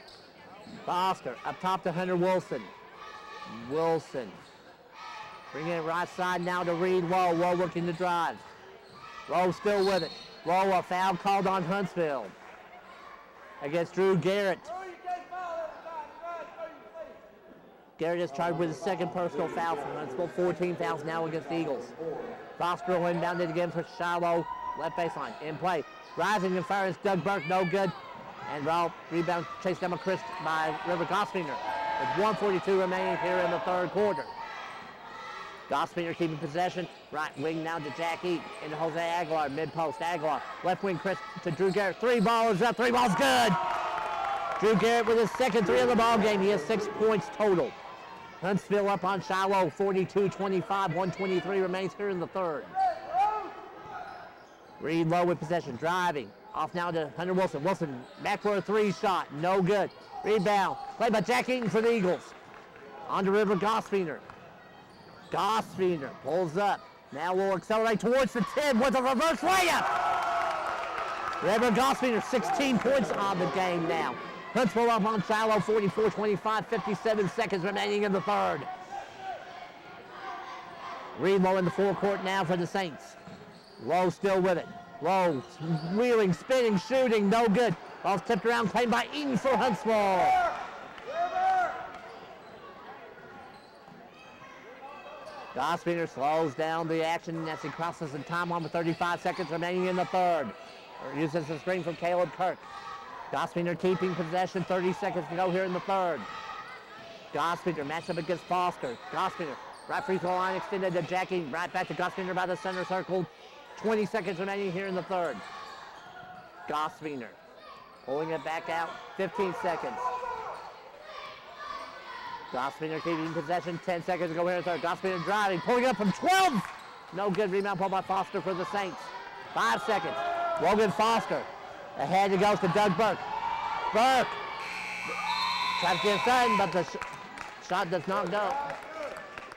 Foster up top to Hunter Wilson. Wilson bringing it right side now to Reed Lowe. Lowe looking to drive. Lowe still with it. Lowe, a foul called on Huntsville against Drew Garrett. Garrett is charged with his second personal foul for Huntsville. 14 fouls now against the Eagles. Foster will inbound it again for Shiloh. Left baseline, in play. Rising and firing, Doug Burke, no good. And rebound chased down by River Gospiner. With 1:42 remaining here in the third quarter. Gospiner keeping possession. Right wing now to Jack Eaton. Into Jose Aguilar, mid-post. Aguilar, left wing Chris to Drew Garrett. 3 ballers up, 3 balls good. Drew Garrett with his second 3 of the ball game. He has 6 points total. Huntsville up on Shiloh, 42-25, 1:23 remains here in the third. Reed Lowe with possession, driving. Off now to Hunter Wilson. Wilson back for a 3 shot, no good. Rebound, played by Jack Eaton for the Eagles. On to River Gospiner. Gospiner pulls up. Now we'll accelerate towards the 10 with a reverse layup. River Gospiner, 16 points on the game now. Huntsville up on Shiloh, 44-25, 57 seconds remaining in the third. Reed Lowe in the forecourt now for the Saints. Lowe still with it. Lowe wheeling, spinning, shooting, no good. Ball's tipped around, claimed by Eaton for Huntsville. Gospiner slows down the action as he crosses the timeline with 35 seconds remaining in the third. Uses the screen from Caleb Kirk. Gospiner keeping possession, 30 seconds to go here in the third. Gospiner matched up against Foster. Gospiner, right free throw line extended to Jackie, right back to Gospiner by the center circle. 20 seconds remaining here in the third. Gospiner pulling it back out, 15 seconds. Gospiner keeping possession, 10 seconds to go here in the third. Gospiner driving, pulling it up from 12. No good, rebound pulled by Foster for the Saints. 5 seconds. Logan Foster. Ahead it goes to Doug Burke. Burke tries to get inside, but the shot does not go.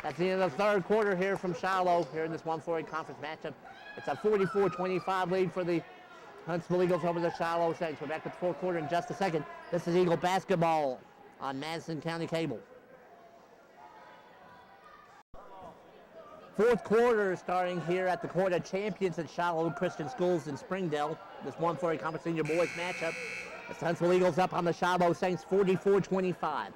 That's the end of the third quarter here from Shiloh here in this 1-4-8 conference matchup. It's a 44-25 lead for the Huntsville Eagles over the Shiloh Saints. We're back with the fourth quarter in just a second. This is Eagle basketball on Madison County Cable. Fourth quarter starting here at the Court of Champions at Shiloh Christian Schools in Springdale. This 1-4-8 conference senior boys matchup. It's Huntsville Eagles up on the Shiloh Saints, 44-25.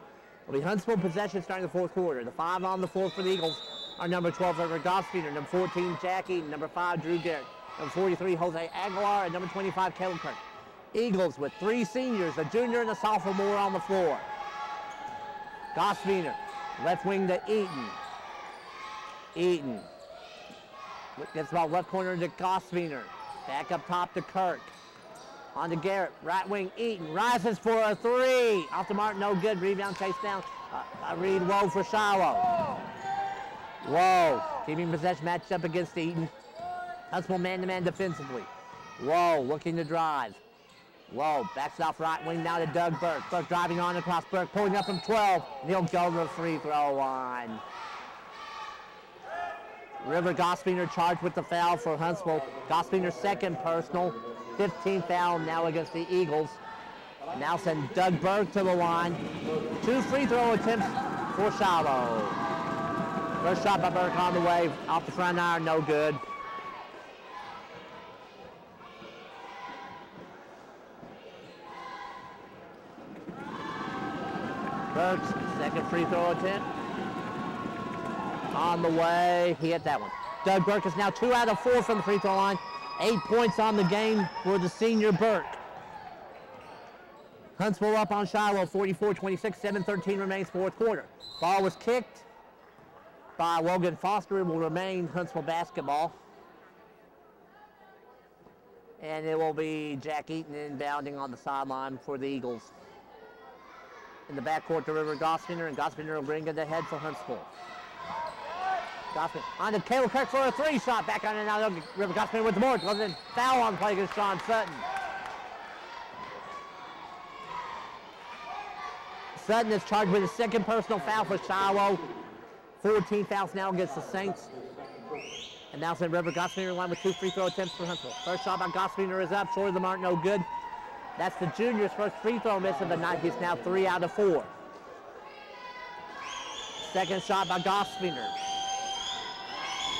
It'll be Huntsville possession starting the fourth quarter. The 5 on the floor for the Eagles. are number 12, River Gospeter, number 14, Jack Eaton, number 5, Drew Garrett, number 43, Jose Aguilar, and number 25, Caleb Kirk. Eagles with 3 seniors, a junior and a sophomore on the floor. Gospeter, left wing to Eaton. Eaton gets about left corner to Gospeter. Back up top to Kirk. On to Garrett, right wing, Eaton rises for a 3. Off the mark, no good. Rebound chase down. Reed Lowe for Shiloh. Lowe keeping possession, matched up against Eaton. Huntsville man-to-man defensively. Lowe looking to drive. Lowe backs it off right wing now to Doug Burke. Burke driving on across. Burke pulling up from 12. And he'll go to the free throw line. River Gospeter charged with the foul for Huntsville. Gospeter's second personal. 15th foul now against the Eagles. And now send Doug Burke to the line. 2 free throw attempts for Shiloh. First shot by Burke on the way. Off the front iron, no good. Burke's second free throw attempt. On the way, he hit that one. Doug Burke is now 2 out of 4 from the free throw line. 8 points on the game for the senior Burke. Huntsville up on Shiloh, 44-26, 7:13 remains fourth quarter. Ball was kicked by Logan Foster. It will remain Huntsville basketball. And it will be Jack Eaton inbounding on the sideline for the Eagles. In the backcourt to River Gospeter, and Gospeter will bring it ahead for Huntsville. Gospeter on to Caleb Kirk for a 3 shot. Back on and out. River Gospeter with the board. Goes in. Foul on play against Sean Sutton. Sutton is charged with his second personal foul for Shiloh. 14 fouls now against the Saints. And now send River Gospeter in line with 2 free throw attempts for Huntsville. First shot by Gospeter is up. Short of the mark, no good. That's the junior's first free throw miss of the night. He's now 3 out of 4. Second shot by Gospeter.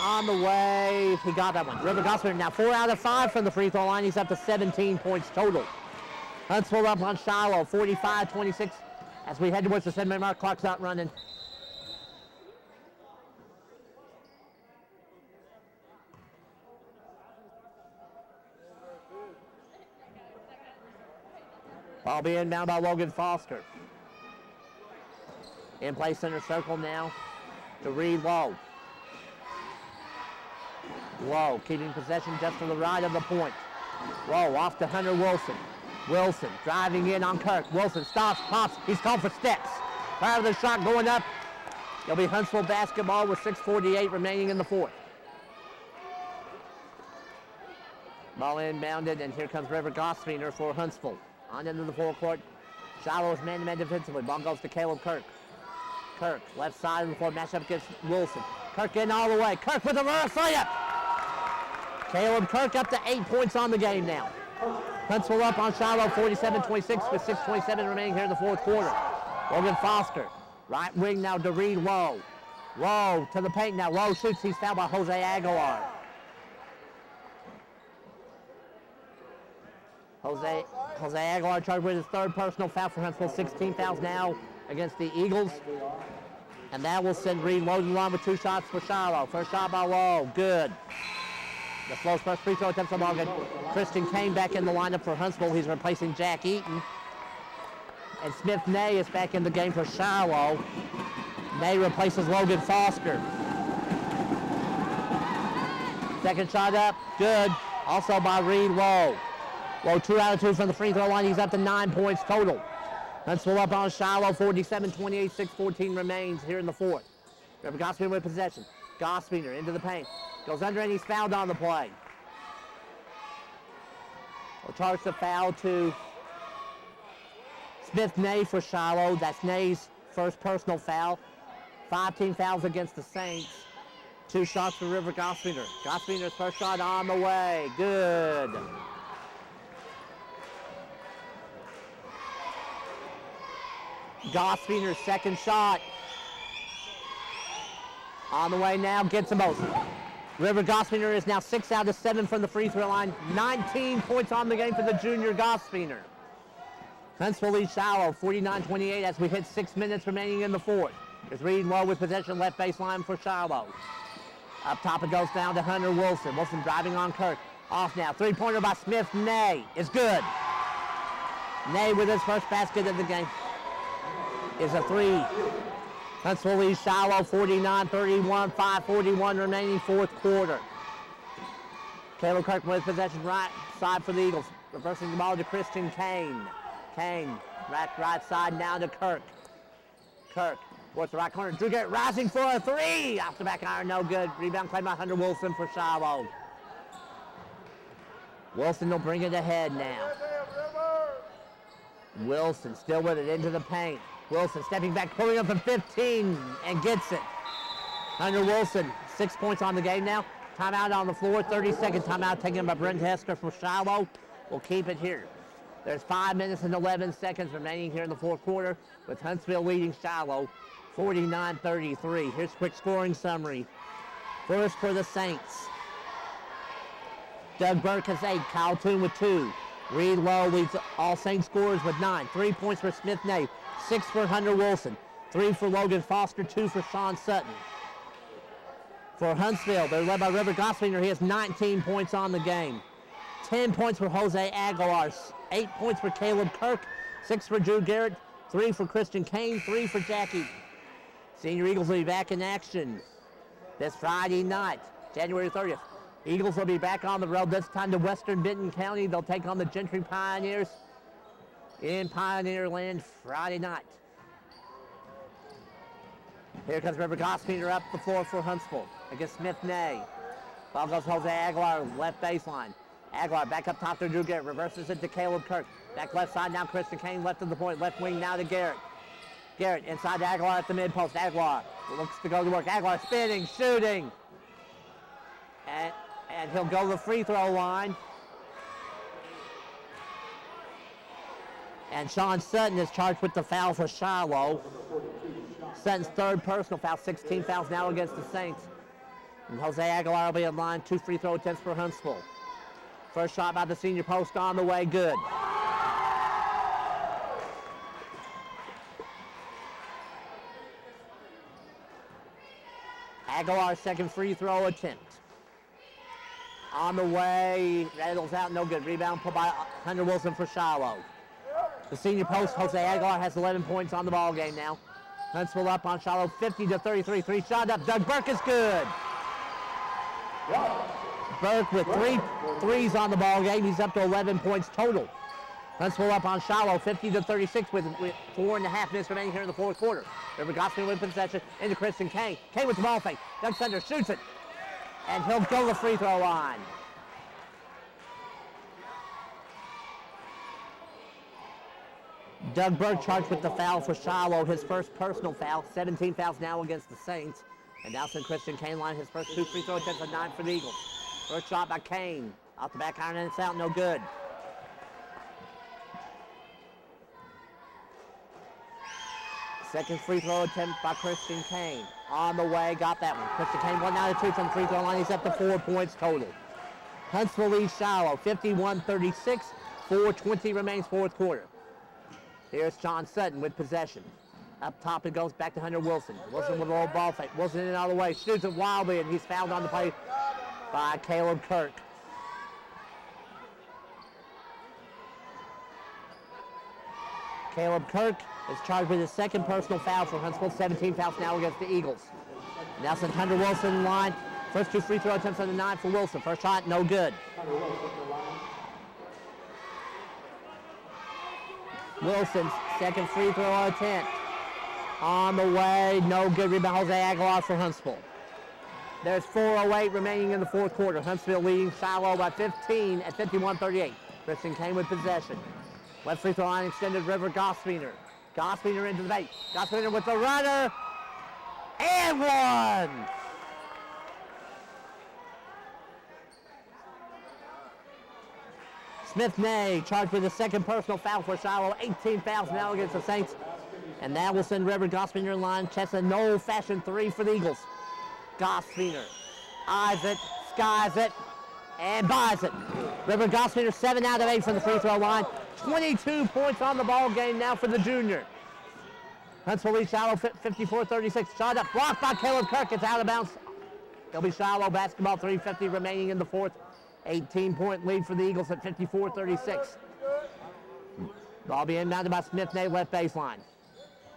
On the way, he got that one. River Gospeter now 4 out of 5 from the free throw line. He's up to 17 points total. Huntsville up on Shiloh, 45-26. As we head towards the 7-minute mark, clock's out running. Ball being inbound by Logan Foster. In play center circle now to Reed Lowe. Lowe keeping possession just to the right of the point. Lowe off to Hunter Wilson. Wilson driving in on Kirk. Wilson stops, pops. He's called for steps. Fire of the shot going up. It'll be Huntsville basketball with 6:48 remaining in the fourth. Ball inbounded, and here comes River Gospeter for Huntsville. On into the forecourt. Shiloh's man-to-man defensively. Ball goes to Caleb Kirk. Kirk, left side of the floor, match up against Wilson. Kirk in all the way. Kirk with a reverse layup. Caleb Kirk up to 8 points on the game now. Huntsville up on Shiloh, 47-26 with 6:27 remaining here in the fourth quarter. Logan Foster, right wing now to Reed Lowe. Lowe to the paint now. Lowe shoots. He's fouled by Jose Aguilar. Jose Aguilar charged with his third personal foul for Huntsville. 16 fouls now against the Eagles. And that will send Reed Lowe to the line with 2 shots for Shiloh. First shot by Lowe, good. The Slow's first free throw attempts are all good. Christian Kane back in the lineup for Huntsville. He's replacing Jack Eaton. And Smith Ney is back in the game for Shiloh. Ney replaces Logan Foster. Second shot up, good. Also by Reed Lowe. Lowe 2 out of 2 from the free throw line. He's up to 9 points total. Huntsville up on Shiloh, 47-28, 6:14 remains here in the fourth. River Gospeter with possession. Gospeter into the paint. Goes under and he's fouled on the play. We'll charge the foul to Smith Ney for Shiloh. That's Ney's first personal foul. 5 team fouls against the Saints. 2 shots for River Gospeter. Gospeter's first shot on the way. Good. Gospeter's second shot. On the way now, gets them both. River Gospeter is now 6 out of 7 from the free throw line. 19 points on the game for the junior Gospeter. Huntsville leads Shiloh 49-28 as we hit 6 minutes remaining in the fourth. It's Reed Lowe with possession left baseline for Shiloh. Up top it goes down to Hunter Wilson. Wilson driving on Kirk. Off now. Three-pointer by Smith Nay is good. Nay with his first basket of the game is a three. Huntsville leads Shiloh 49-31, 5:41 remaining fourth quarter. Caleb Kirk with possession right side for the Eagles. Reversing the ball to Christian Kane. Kane, right side now to Kirk. Kirk, towards the right corner. Drew Garrett rising for a three. Off the back iron, no good. Rebound claimed by Hunter Wilson for Shiloh. Wilson will bring it ahead now. Wilson still with it into the paint. Wilson stepping back, pulling up from 15 and gets it. Hunter Wilson, 6 points on the game now. Timeout on the floor, 30-second timeout taken by Brent Hester from Shiloh. We'll keep it here. There's 5 minutes and 11 seconds remaining here in the fourth quarter with Huntsville leading Shiloh 49-33. Here's a quick scoring summary. First for the Saints. Doug Burke has 8, Kyle Toon with 2. Reed Lowe leads all Saints scorers with 9. 3 points for Smith Nay, 6 for Hunter Wilson, 3 for Logan Foster, 2 for Sean Sutton. For Huntsville, they're led by River Goslinger. He has 19 points on the game. 10 points for Jose Aguilar, 8 points for Caleb Kirk, 6 for Drew Garrett, 3 for Christian Kane, 3 for Jackie. Senior Eagles will be back in action this Friday night, January 30th. Eagles will be back on the road, this time to Western Benton County. They'll take on the Gentry Pioneers in Pioneer Land Friday night. Here comes River Gospeter up the floor for Huntsville against Smith Nay. Ball goes Jose Aguilar, left baseline. Aguilar back up top to Drew Garrett, reverses it to Caleb Kirk. Back left side now, Christian Kane left of the point, left wing now to Garrett. Garrett inside to Aguilar at the mid post. Aguilar looks to go to work. Aguilar spinning, shooting. And he'll go to the free throw line. And Sean Sutton is charged with the foul for Shiloh. Sutton's third personal foul, 16 fouls now against the Saints. And Jose Aguilar will be in line, 2 free throw attempts for Huntsville. First shot by the senior post on the way, good. Aguilar's second free throw attempt. On the way, rattles out, no good. Rebound put by Hunter Wilson for Shiloh. The senior post, Jose Aguilar, has 11 points on the ball game now. Huntsville up on Shiloh, 50-33. 3 shot up. Doug Burke is good. Burke with 3 threes on the ball game. He's up to 11 points total. Huntsville up on Shiloh, 50-36 with 4.5 minutes remaining here in the fourth quarter. River Gosling with possession into Christian Kane. Kane with the ball fake. Doug Sunder shoots it. And he'll go to the free throw line. Doug Burke charged with the foul for Shiloh, his first personal foul. 17 fouls now against the Saints. And now send Christian Kane line his first 2 free throw attempts at 9 for the Eagles. First shot by Kane. Off the back iron and it's out, no good. Second free throw attempt by Christian Kane. On the way, got that one. Christian Kane 1 out of 2 from the free throw line. He's up to 4 points total. Huntsville leads Shiloh 51-36. 4:20 remains fourth quarter. Here's Sean Sutton with possession. Up top it goes back to Hunter Wilson. Wilson with a little ball fake. Wilson in and out of the way. Shoots it wildly and he's fouled on the play by Caleb Kirk. Caleb Kirk is charged with his second personal foul for Huntsville. 17 fouls now against the Eagles. Now send Hunter Wilson in line. First 2 free throw attempts on the 9 for Wilson. First shot, no good. Wilson's second free throw attempt. On the way, no good. Rebound Jose Aguilar for Huntsville. There's 4:08 remaining in the fourth quarter. Huntsville leading Shiloh by 15 at 51-38. Christian Kane with possession. Left free throw line extended, River Gospeter. Gospeter into the bait. Gospeter with the runner. And one! Smith Nay charged with a second personal foul for Shiloh. 18 fouls now against the Saints. And that will send River Gospeter in line. Chest an old-fashioned 3 for the Eagles. Gospeter eyes it, skies it, and buys it. River Gospeter 7 out of 8 from the free throw line. 22 points on the ball game now for the junior. Huntsville leads Shiloh 54-36. Shot up, blocked by Caleb Kirk. It's out of bounds. It'll be Shiloh basketball, 3:50 remaining in the fourth. 18-point lead for the Eagles at 54-36. Ball being mounted by Smith-Nay, left baseline.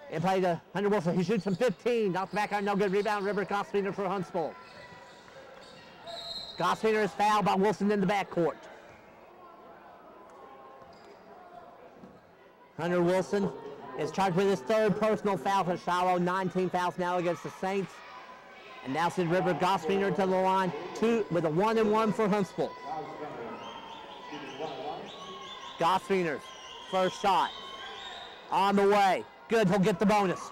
In play to Hunter Wilson. He shoots from 15. Off the back iron, no good. Rebound, River Gosfiner for Huntsville. Gosfiner is fouled by Wilson in the backcourt. Hunter Wilson is charged with his third personal foul for Shiloh. 19 fouls now against the Saints. And now send River Gosfiner to the line, with a 1-and-1 for Huntsville. Gosfiner's first shot on the way. Good, he'll get the bonus.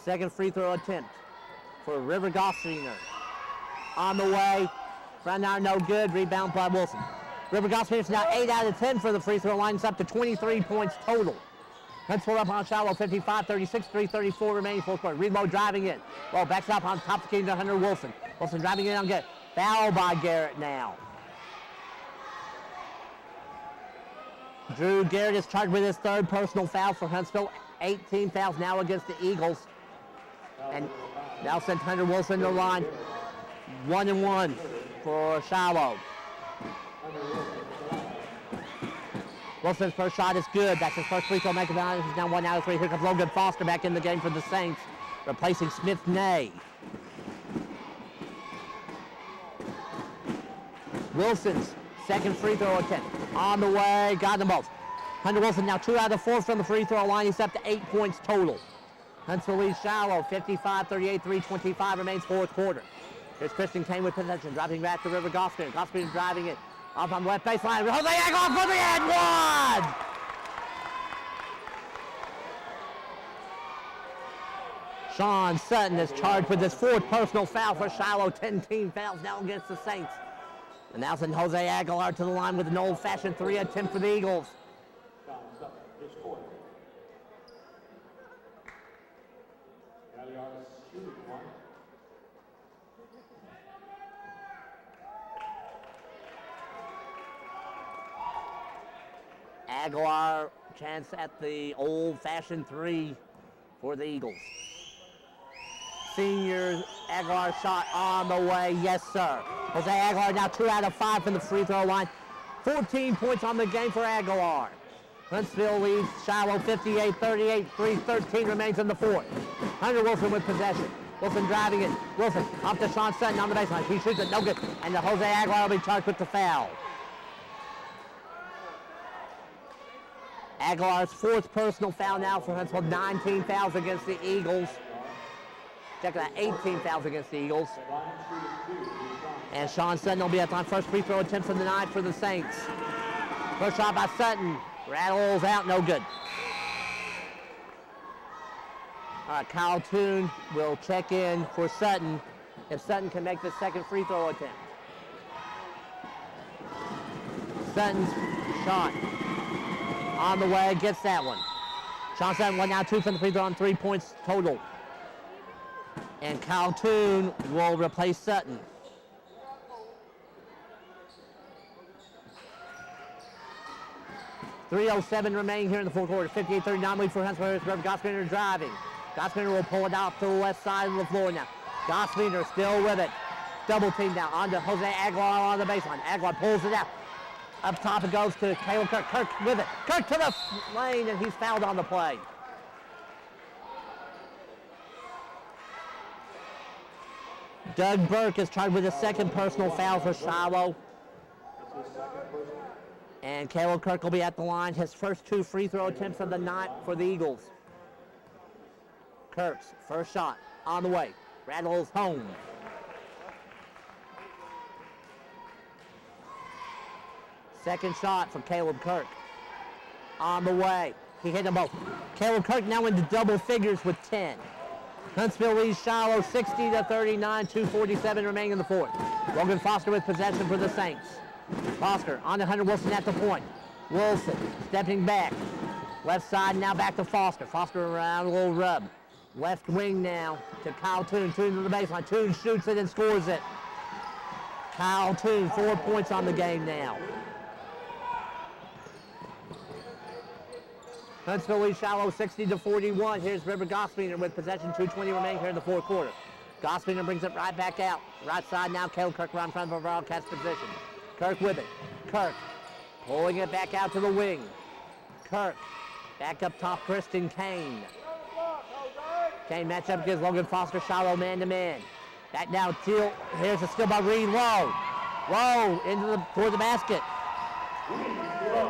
Second free throw attempt for River Gosfiner. On the way, front iron no good, rebound by Wilson. River Gosfiner's now 8 out of 10 for the free throw line. It's up to 23 points total. Huntsville up on Shiloh, 55-36, 3:34 remaining fourth quarter. Reload driving in. Well, backs up on top of the key to Hunter Wilson. Wilson driving in on good. Foul by Garrett now. Drew Garrett is charged with his third personal foul for Huntsville. 18 fouls now against the Eagles. And now sends Hunter Wilson to the line. 1-and-1 for Shiloh. Wilson's first shot is good. That's his first free throw. He's now 1 out of 3. Here comes Logan Foster back in the game for the Saints, replacing Smith-Nay. Wilson's second free throw attempt on the way. Got them both. Hunter Wilson now 2 out of 4 from the free throw line. He's up to 8 points total. Huntsville leads Shiloh 55-38, 3:25 remains fourth quarter. Here's Christian Kane with possession, dropping back to River Gosfiner. Gosfiner driving it. Off on the left baseline. Jose Aguilar for the end one! Sean Sutton is charged with his fourth personal foul for Shiloh. 10 team fouls now against the Saints. And now send Jose Aguilar to the line with an old-fashioned 3 attempt for the Eagles. Aguilar, chance at the old-fashioned 3 for the Eagles. Senior Aguilar shot on the way, yes sir. Jose Aguilar now 2 out of 5 from the free throw line. 14 points on the game for Aguilar. Huntsville leads Shiloh 58-38, 3:13 remains in the fourth. Hunter Wilson with possession. Wilson driving it. Wilson off to Sean Sutton on the baseline. He shoots it, no good. And Jose Aguilar will be charged with the foul. Aguilar's fourth personal foul now for Huntsville. 19 fouls against the Eagles. Check that, 18 fouls against the Eagles. And Sean Sutton will be at the line. First free throw attempt of the night for the Saints. First shot by Sutton. Rattles out, no good. All right, Kyle Toon will check in for Sutton if Sutton can make the second free throw attempt. Sutton's shot on the way, gets that one. Sean Sutton 1 out 2 from the free throw on 3 points total. And Kyle Toon will replace Sutton. .307 remaining here in the fourth quarter. 58-39 lead for Huntsville. Here's River Gosfiner driving. Gosfiner will pull it out to the left side of the floor now. Gosfiner still with it. Double team now onto Jose Aguilar on the baseline. Aguilar pulls it out. Up top it goes to Caleb Kirk. Kirk with it. Kirk to the lane, and he's fouled on the play. Doug Burke is charged with a second personal foul for Shiloh. And Caleb Kirk will be at the line. His first 2 free throw attempts of the night for the Eagles. Kirk's first shot on the way. Rattles home. Second shot for Caleb Kirk. On the way. He hit them both. Caleb Kirk now into double figures with 10. Huntsville leads Shiloh 60-39, 2:47 remaining in the fourth. Logan Foster with possession for the Saints. Foster on to Hunter Wilson at the point. Wilson stepping back. Left side now back to Foster. Foster around a little rub. Left wing now to Kyle Toon. Toon to the baseline. Toon shoots it and scores it. Kyle Toon, 4 points on the game now. Huntsville leads Shiloh 60-41. Here's River Gospiner with possession, 2:20 remaining here in the fourth quarter. Gospiner brings it right back out. Right side now, Caleb Kirk right in front of our broadcast position. Kirk with it. Kirk pulling it back out to the wing. Kirk back up top, Kristen Kane. Kane match up against Logan Foster, Shiloh man-to-man. Back now, Teal. Here's a steal by Reed Lowe. Lowe toward the basket.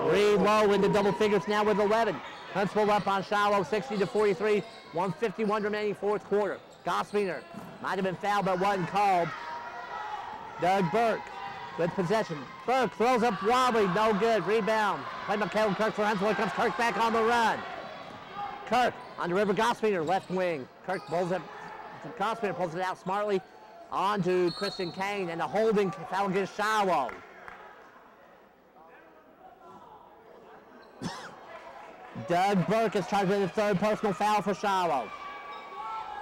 Reed Lowe into double figures now with 11. Huntsville up on Shiloh 60-43. 1:51 remaining fourth quarter. Gospiner might have been fouled but wasn't called. Doug Burke with possession. Burke throws up wildly, no good. Rebound. Played by Caleb Kirk for Huntsville. Here comes Kirk back on the run. Kirk on the River Gospiner, left wing. Kirk pulls it. Gospiner pulls it out smartly onto Kristen Kane, and the holding foul against Shiloh. Doug Burke is charged with the third personal foul for Shiloh.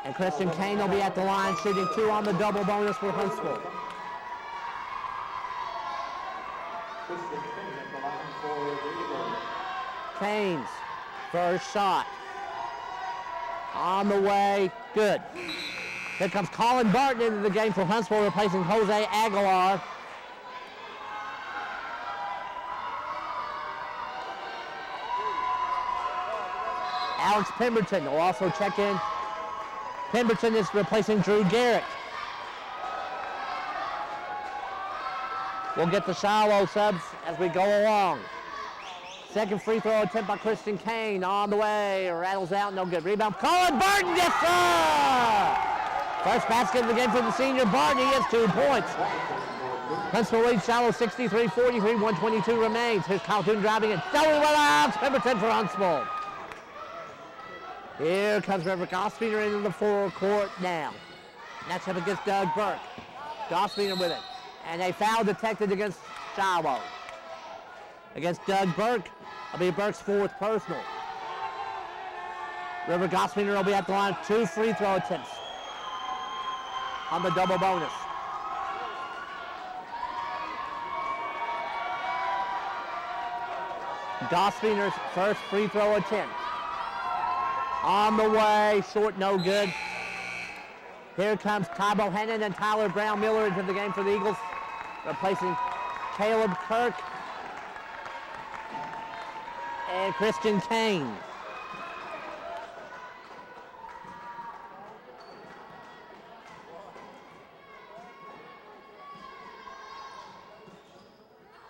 And Kristen Kane will be at the line shooting 2 on the double bonus for Huntsville. Kane's first shot. On the way, good. Here comes Colin Barton into the game for Huntsville, replacing Jose Aguilar. Alex Pemberton will also check in. Pemberton is replacing Drew Garrett. We'll get the Shiloh subs as we go along. Second free throw attempt by Kristen Kane on the way. Rattles out, no good. Rebound, Colin Barton, yes sir! First basket of the game for the senior Barton, he has 2 points. Huntsville leads Shiloh 63-43, 1:22 remains. Here's Kyle Toon driving it. Selling well out, Pemberton for Huntsville. Here comes River Gospiner into the forecourt now. Match up against Doug Burke. Gospiner with it. And a foul detected against Shiloh. Against Doug Burke, it'll be Burke's 4th personal. River Gospiner will be at the line, 2 free throw attempts on the double bonus. Gospiner's first free throw attempt. On the way, short, no good. Here comes Ty Bohannon and Tyler Brown Miller into the game for the Eagles, replacing Caleb Kirk and Christian Kane.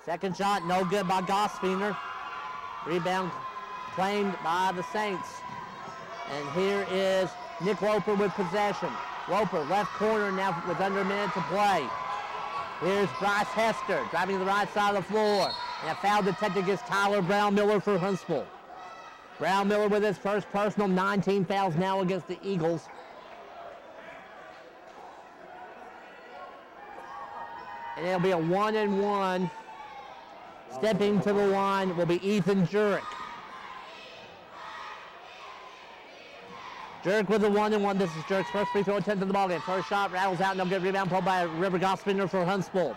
Second shot, no good by Gospiner. Rebound claimed by the Saints. And here is Nick Roper with possession. Roper, left corner now with under a minute to play. Here's Bryce Hester driving to the right side of the floor. And a foul detected against Tyler Brown Miller for Huntsville. Brown Miller with his first personal, 19 fouls now against the Eagles. And it'll be a 1-and-1. Stepping to the line will be Ethan Jurek. Jurek with a 1-and-1. This is Jurek's first free throw attempt of the ballgame. First shot rattles out, no good. Rebound pulled by River Gospiner for Huntsville.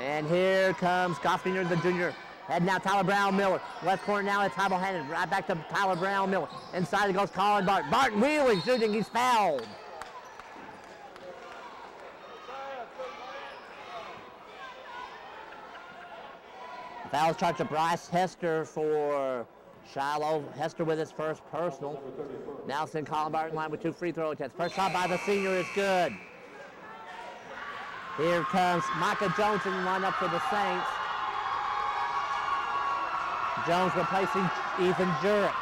And here comes Gospiner, the junior. Heading out Tyler Brown Miller. Left corner now it's Ty Bohannon. Right back to Tyler Brown Miller. Inside it goes Colin Barton. Barton wheeling, shooting, he's fouled. Foul charge to Bryce Hester for Shiloh. Hester with his first personal. Now send Colin Barton line with 2 free throw attempts. First shot by the senior is good. Here comes Micah Jones in the lineup for the Saints. Jones replacing Ethan Jurek.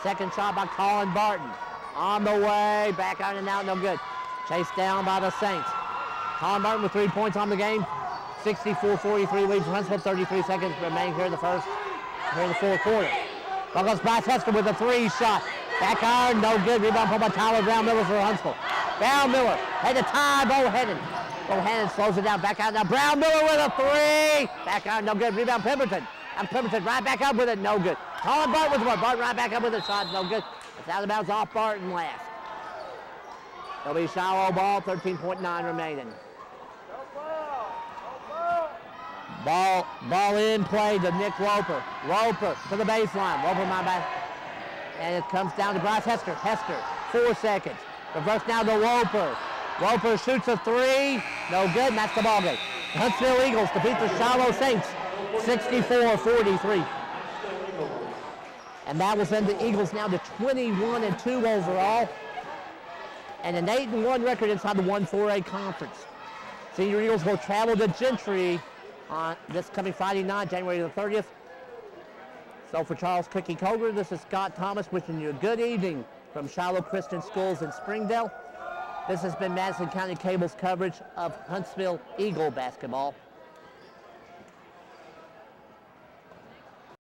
Second shot by Colin Barton. On the way, back out and out, no good. Chased down by the Saints. Colin Barton with 3 points on the game. 64-43 lead for Huntsville. 33 seconds remaining here in the fourth quarter. Ball goes Bryce Hester with a 3-shot. Back iron, no good. Rebound pulled by Tyler Brown Miller for Huntsville. Brown Miller head to Ty Bohannon. Bohannon slows it down. Back out now. Brown Miller with a 3. Back iron, no good. Rebound Pemberton. And Pemberton right back up with it, no good. Colin Barton with the one. Barton right back up with a shot, no good. It's out of bounds off Barton last. It'll be Shiloh ball, 13.9 remaining. Ball in play to Nick Roper. Roper to the baseline. Roper, my bad. And it comes down to Bryce Hester. Hester, 4 seconds. Reverse now to Roper. Roper shoots a 3. No good, and that's the ball game. Huntsville Eagles defeat the Shiloh Saints 64-43. And that will send the Eagles now to 21-2 overall. And an 8-1 record inside the 1-4A conference. Senior Eagles will travel to Gentry on this coming Friday night, January the 30th. So for Charles Cookie Coger, this is Scott Thomas wishing you a good evening from Shiloh Christian Schools in Springdale. This has been Madison County Cable's coverage of Huntsville Eagle basketball.